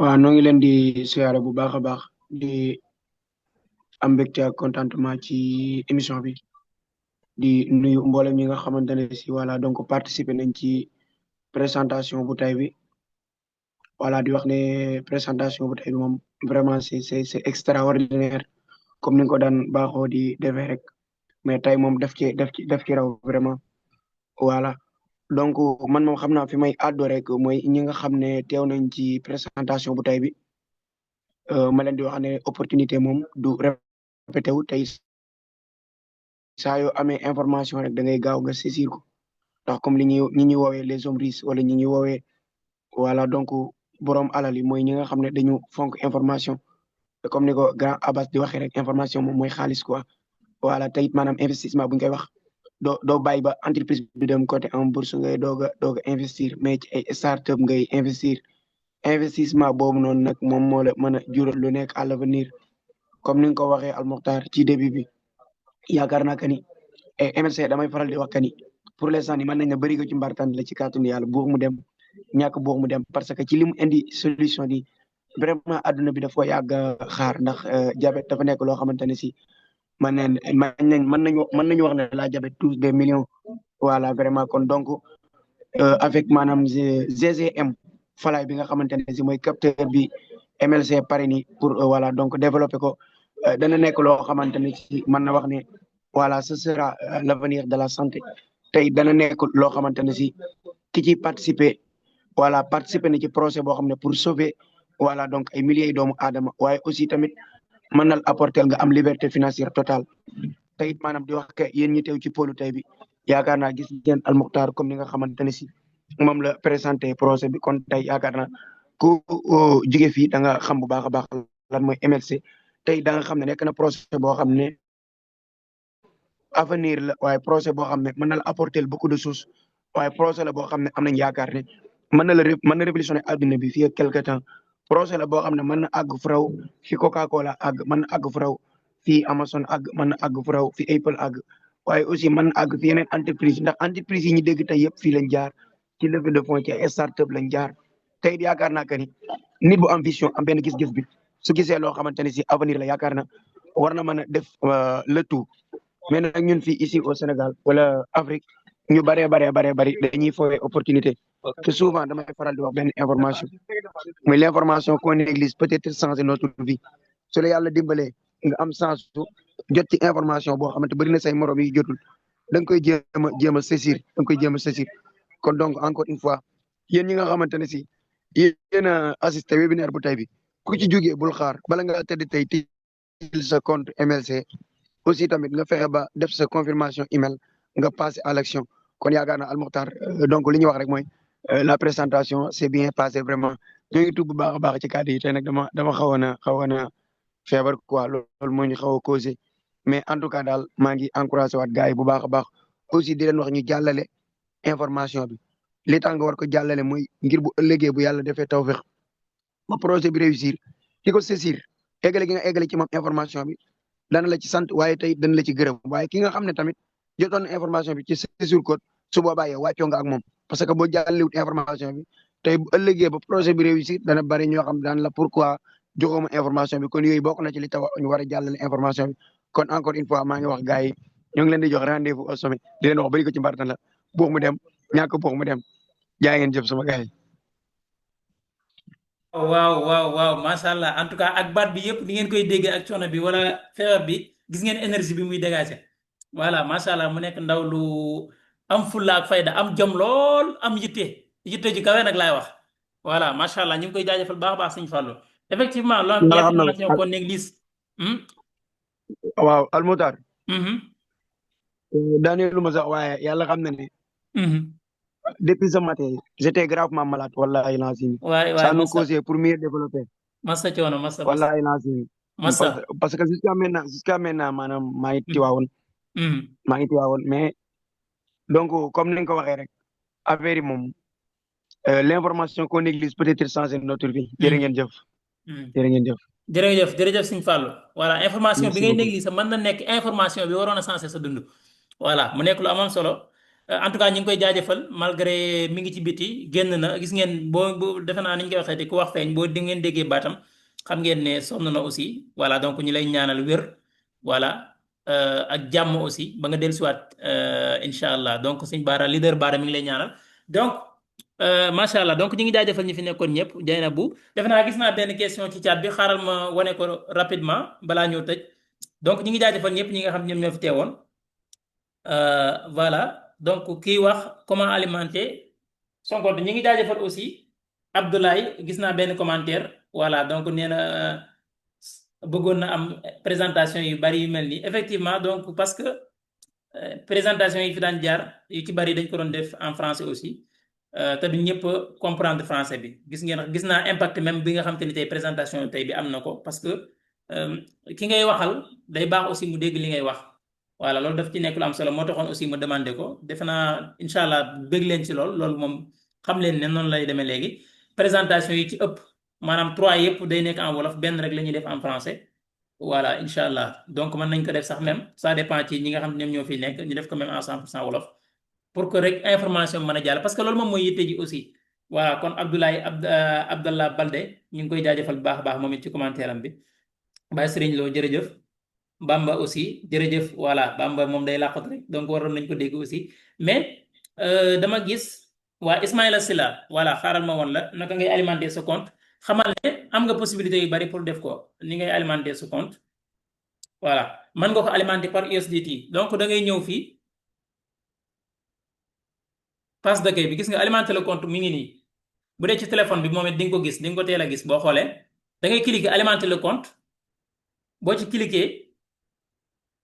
waaw noo ngi leen di siyaare bu baax a baax di am mbégte ak contentement ci émission bi di nuyu mboolem ñi nga xamante ne si voilà donc participer nañ ci présentation bu tey bi voilà di wax ne présentation bu tey bi moom vraiment c'est extraordinaire comme ni nga ko daan baaxoo di defee rek mais tey moom def ci raw vraiment voilà. donc man moom xam naa fi may àddu rek mooy ñi nga xam ne teew nañ ci présentation bu tey bi ma leen di wax ne opportunité moom du répété wu tey saa yoo amee information rek da ngay gaaw nga saisir ko ndax comme ñi ñuy woowee les hommes riches wala ñi ñuy woowee voilà donc borom alal yi mooy ñi nga xam ne dañu fonk information comme ni ko grand Abbas di waxee rek information moom mooy xaalis quoi voilà te it maanaam investissement bu ñu koy wax doo bàyyi ba entreprise bi dem côté en bourse ngay doog a investir mais ci ay start-up ngay investir investissement boobu noonu nag moom moo la mën a jural lu nekk à l'avenir comme ni nga ko waxee Almokhtar ci début bi yaakaar naa que ni MLC damay faral di wax que ni pour l'instant ni mën nañ ne bëri ko ci mbartaan la ci kàttanu yàlla buux mu dem ñàkk buux mu dem parce que ci li mu indi solution di vraiment adduna bi dafa yàgg xaar ndax diabète dafa nekk loo xamante ne si mën nañu wax ne la diabète touche des millions voilà vraiment kon donc avec maanaam GGM falaay bi nga xamante ne si mooy capteur bi MLC pare ni pour voilà donc développer ko dana nekk loo xamante ne si mën na wax ne voilà ce sera l'avenir de la santé tey dana nekk loo xamante ne si ki ci participer voilà participer na ci projet boo xam ne pour sauver voilà donc ay milliers doomu aadama waaye aussi tamit mën na apporter nga am liberté financière totale tey it maanaam di wax que yéen ñi teew ci pôlu tey bi yaakaar naa gis ngeen Almokhtar comme ni nga xamante ne si moom la présenté projet bi kon tey yaakaar naa ku jóge fii da nga xam bu baax a baax lan mooy MLC tey da nga xam ne nekk na projet boo xam ne avenir la waaye projet boo xam ne mën na la apporter beaucoup de choses waaye projet la boo xam ne am nañ yaakaar ne mën na révolutionner adduna bi fii ak quelque temps projet la boo xam ne mën na àgg fu raw fi Coca-Cola àgg mën na àgg fu raw fii Amazon àgg mën na àgg fu raw fi Apple àgg waaye aussi mën na àgg fi yeneen entreprise ndax entreprise yi ñu dégg tey yëpp fii lañ jaar ci levée de fonds ci ay start-up lañ jaar tey yaakaar naa que ni nit bu am vision am benn gis-gis bi su gisee loo xamante ne si avenir la yaakaar na war na mën a def le tout mais nag ñun fii ici au Sénégal wala Afrique ñu bari dañuy foowee opportunité te souvent damay faral di wax benn information mais l'information qu'on néglige peut-être changer notre vie su la yàlla dimbalee nga am chance su jot ci information boo xamante bari na say morom yi jotul da nga koy jéem a saisir da nga koy jéem a saisir kon donc encore une fois yéen ñi nga xamante ne si yéen a assisté webinaire bu tey bi ku ci jógee bul xaar bala nga tëdd tey tijjil sa compte MLC aussi tamit nga fexe ba def sa confirmation email nga passer à l'action kon yaakaar naa Almokhtar donc li ñuy wax rek mooy la présentation c'est bien passé vraiment ñoo ngi tubb bu baax a baax ci kàddu yi tey nag dama xawoon a feebar quoi loolu moo ñu xaw a causé mais en tout cas daal maa ngi encouragé waat gars yi bu baax a baax aussi di leen wax ñu jàllale information bi li tax nga war ko jàllale mooy ngir bu ëllëgee bu yàlla defee tawfeex ba projet bi réussir di ko saisir eggale gi nga eggale ci moom information bi dana la ci sant waaye tey dana la ci gërëm waaye ki nga xam ne tamit jotoon na information bi ci saisir code su boobaa yow wàccoo nga ak moom parce que boo jàllewut information bi tey bu ëllëgee ba projet bi réussir dana bari ñoo xam daan la pourquoi joxoo ma information bi kon yooyu bokk na ci li tax ñu war a jàllale information bi kon encore une fois maa ngi wax gars yi ñoo ngi leen di jox rendez-vous au sommet di leen wax bari ko ci mbartan la buux mu dem ñàkk buux mu dem jaa ngeen jëf sama gars yi. waaw macha allah en tout cas ak baat bi yëpp ni ngeen koy déggee ak coono bi wala feebar bi gis ngeen énergie bi muy dégager voilà macha allah mu nekk ndaw lu am fulla ak fayda am jom lool am yitte yitte ji kawe nag laay wax voilà macha allah ñu ngi koy jaajëfal baax a baax sëñ Fallou effectivement yàlla xam na ko l'information qu'on néglige. Hmm? waaw almutar Mhm. daanelu ma sax waaye yàlla xam na ne Mhm. depuis ce matin j'étais gravement malade wallahi lazim waay waay ça nous massa causait pour mieux développer massa coono massa wallahi lazim massa. parce que jusqu'à maintenant maanaam maa ngi Mhm. tiwaawoon Mhm. maa ngi tiwaawoon mais donc comme ni nga ko waxee rek affaire yi moom l'information qu'on néglige peut-être changer notre vie jërë Mhm. ngeen jëf Mhm. jërë ngeen jëf jërëjëf sëñ Fallou voilà information bi merci ngay beaucoup négliger mën na nekk information bi waroon a sensé sa dund voilà mu nekk lu amoon solo en tout cas ñu ngi koy jaajëfal malgré mi ngi ci biti génn na gis ngeen boo defe naa ni ñu koy waxee te ku wax feeñ boo di ngeen déggee baatam xam ngeen ne sonn na aussi voilà donc ñu lay ñaanal wér voilà ak jàmm aussi ba nga dellusiwaat incha allah donc sëñ Baara leader Baara mi ngi lay ñaanal donc macha allah donc ñu ngi jaajëfal ñi fi nekkoon ñëpp jayna bu defe naa gis naa benn question ci chat bi xaaral ma wane ko rapidement balaa ñëw tëj donc ñi ngi jaajëfal ñëpp ñi nga xam ñoom ñoo fi teewoon voilà donc kii wax comment alimenter son compte ñi ngi jaajëfal aussi Abdoulaye gis naa benn commentaire voilà donc nee na bëggoon na am présentation yu bari yu mel nii effectivement donc parce que présentation yi fi daan jaar yu ci bari dañ ko doon def en français aussi te du ñëpp comprendre français bi gis naa impact même bi nga xam te ni tey présentation tey bi am na ko parce que ki ngay waxal day baax aussi mu dégg li ngay wax voilà loolu daf ci nekk lu am solo moo taxoon aussi ma demandé ko defe naa incha allah bëgg leen ci loolu moom xam leen ne noonu lay demee léegi présentation yi ci ëpp maanaam 3 yëpp day nekk en wolof benn rek la ñuy def en français voilà incha allah donc mën nañ ko def sax même ça dépend ci ñi nga xam ne ñoom ñoo fi nekk ñu def ko même en 100% wolof pour que rek information mën a jàll parce que loolu moom mooy yitte ji aussi voilà kon Abdallah Balde ñu ngi koy jaajëfal bu baax a baax moom it ci commentaire am bi Baye Serigne Lo jërëjëf Bamba aussi jërëjëf voilà Bamba moom day làqat rek donc waroon nañ ko dégg aussi mais dama gis waa Ismaïla Silla voilà xaaral ma woon la naka ngay alimenter sa compte xamal ne am nga possibilité yu bari pour def ko ni ngay alimenter sa compte voilà mën nga ko alimenter par USDT donc da ngay ñëw fii passe d'accueil bi gis nga alimenter le compte mi ngi nii bu dee ci téléphone bi moom it di nga ko gis di nga ko teel a gis boo xoolee da ngay cliquer alimenter le compte boo ci cliquer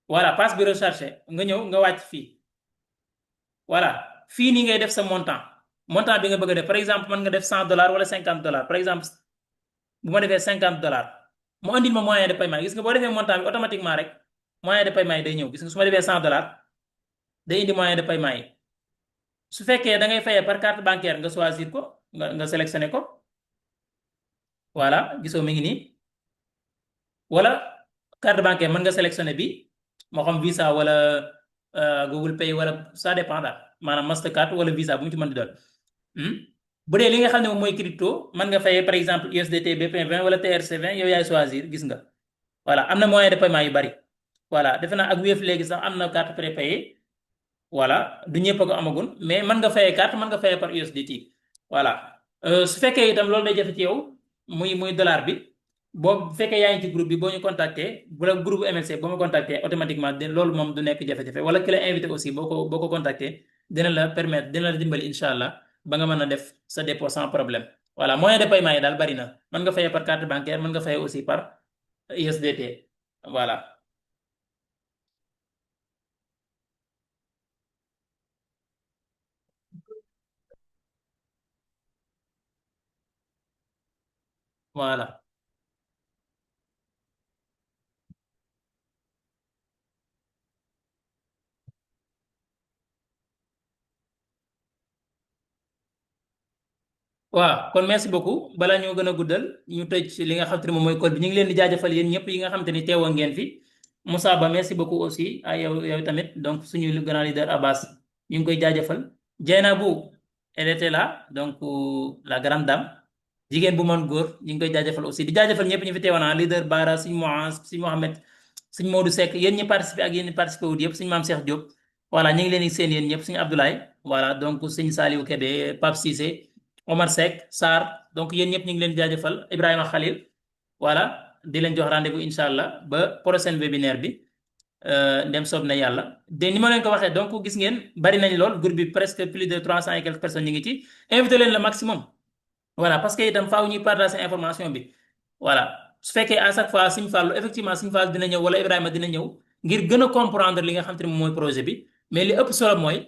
voilà passe bi recherché nga ñëw nga wàcc fii voilà fii nii ngay def sa montant bi nga bëgg a def par exemple mën nga def $100 wala $50 par exemple bu ma defee $50 mu andil ma moyen de paiement gis nga boo defee montant bi automatiquement rek moyen de paiement yi day ñëw gis nga su ma defee $100 day indi moyen de paiement yi su fekkee da ngay fayee par carte bancaire nga choisir ko nga sélectionné ko voilà gisoo mi ngi nii wala carte bancaire mën nga sélectionné bi moo xam Visa wala Google Pay wala ça dépend daal maanaam Mastercard wala Visa bu mu ci mën di doon bu dee li nga xam ne moom mooy crypto mën nga fayee par exemple USDT BP20 wala TRC20 yow yaay choisir gis nga voilà am na moyen de paiement yu bari voilà defe naa ak Wave léegi sax am na carte prépayée voilà du ñëpp a ko amagun mais mën nga fayee carte mën nga fayee par USDT voilà su fekkee itam loolu day jafe ci yow muy dollar bi boo bu fekkee yaa ngi ci groupe bi boo ñu contacter bu la groupe MLC boo ma contacter automatiquement loolu moom du nekk jafe-jafe wala ki la invité aussi boo ko contacter dina la permettre dina la dimbali incha allah ba nga mën a def sa dépôt sans problème voilà moyen de paiement yi daal bari na mën nga fayee par carte bancaire mën nga fayee aussi par USDT voilà. Voilà. waaw kon merci beaucoup balaa ñoo gën a guddal ñu tëj li nga xam te ne moom mooy code bi ñu ngi leen di jaajëfal yéen ñëpp yi nga xam te ni teewoon ngeen fi Moussa Ba merci beaucoup aussi ay yow tamit donc suñu grand leader Abbas ñu ngi koy jaajëfal Dieynabou elle était là donc la grande dame jigéen bu mën góor ñu ngi koy jaajëfal aussi di jaajëfal ñëpp ñu fi teewoon leader Bara suñu Moaz suñu Mohamed suñu Modou Seck yéen ñi participé ak yéen ñi participé wut yëpp suñu Mame Cheikh Diop voilà ñu ngi leen di seen yéen ñëpp suñu Abdoulaye voilà donc suñu Saliou Kébé Pape Cissé Omar Seck Sarr donc yéen ñëpp ñu ngi leen di jaajëfal Ibrahima Khalil voilà di leen jox rendez-vous incha allah ba prochaine webinaire bi ndem soob na yàlla de ni ma leen ko waxee donc gis ngeen bari nañ lool groupe bi presque plus de 300 et quelques personnes ñu ngi ci invité leen le maximum voilà parce que itam faaw ñuy partager information bi voilà su fekkee à chaque fois Sëñ Fallu effectivement Sëñ Fallu dina ñëw wala Ibrahima dina ñëw ngir gën a comprendre li nga xam te ne moom mooy projet bi mais li ëpp solo mooy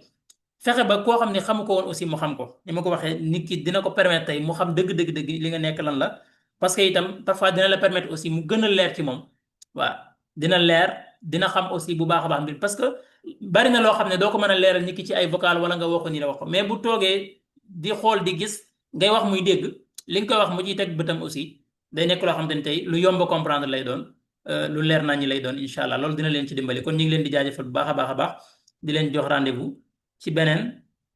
fexe ba koo xam ne xamu ko woon aussi mu xam ko ni ma ko waxee nit ki dina ko permettre tey mu xam dëgg-dëgg-dëgg li nga nekk lan la parce que itam parfois dina la permettre aussi mu gën a leer ci moom waaw dina leer dina xam aussi bu baax a baax mbir parce que bari na loo xam ne doo ko mën a leeral nit ki ci ay vocal wala nga waxu ni la wax ko mais bu toogee di xool di gis ngay wax muy dégg li nga koy wax mu ciy teg bëtam aussi day nekk loo xam ne tey lu yomb a comprendre lay doon lu leer naa ñi lay doon incha allah loolu dina leen ci dimbali kon ñu ngi leen di jaajëfal bu baax a baax a baax di leen jox rendez-vous ci beneen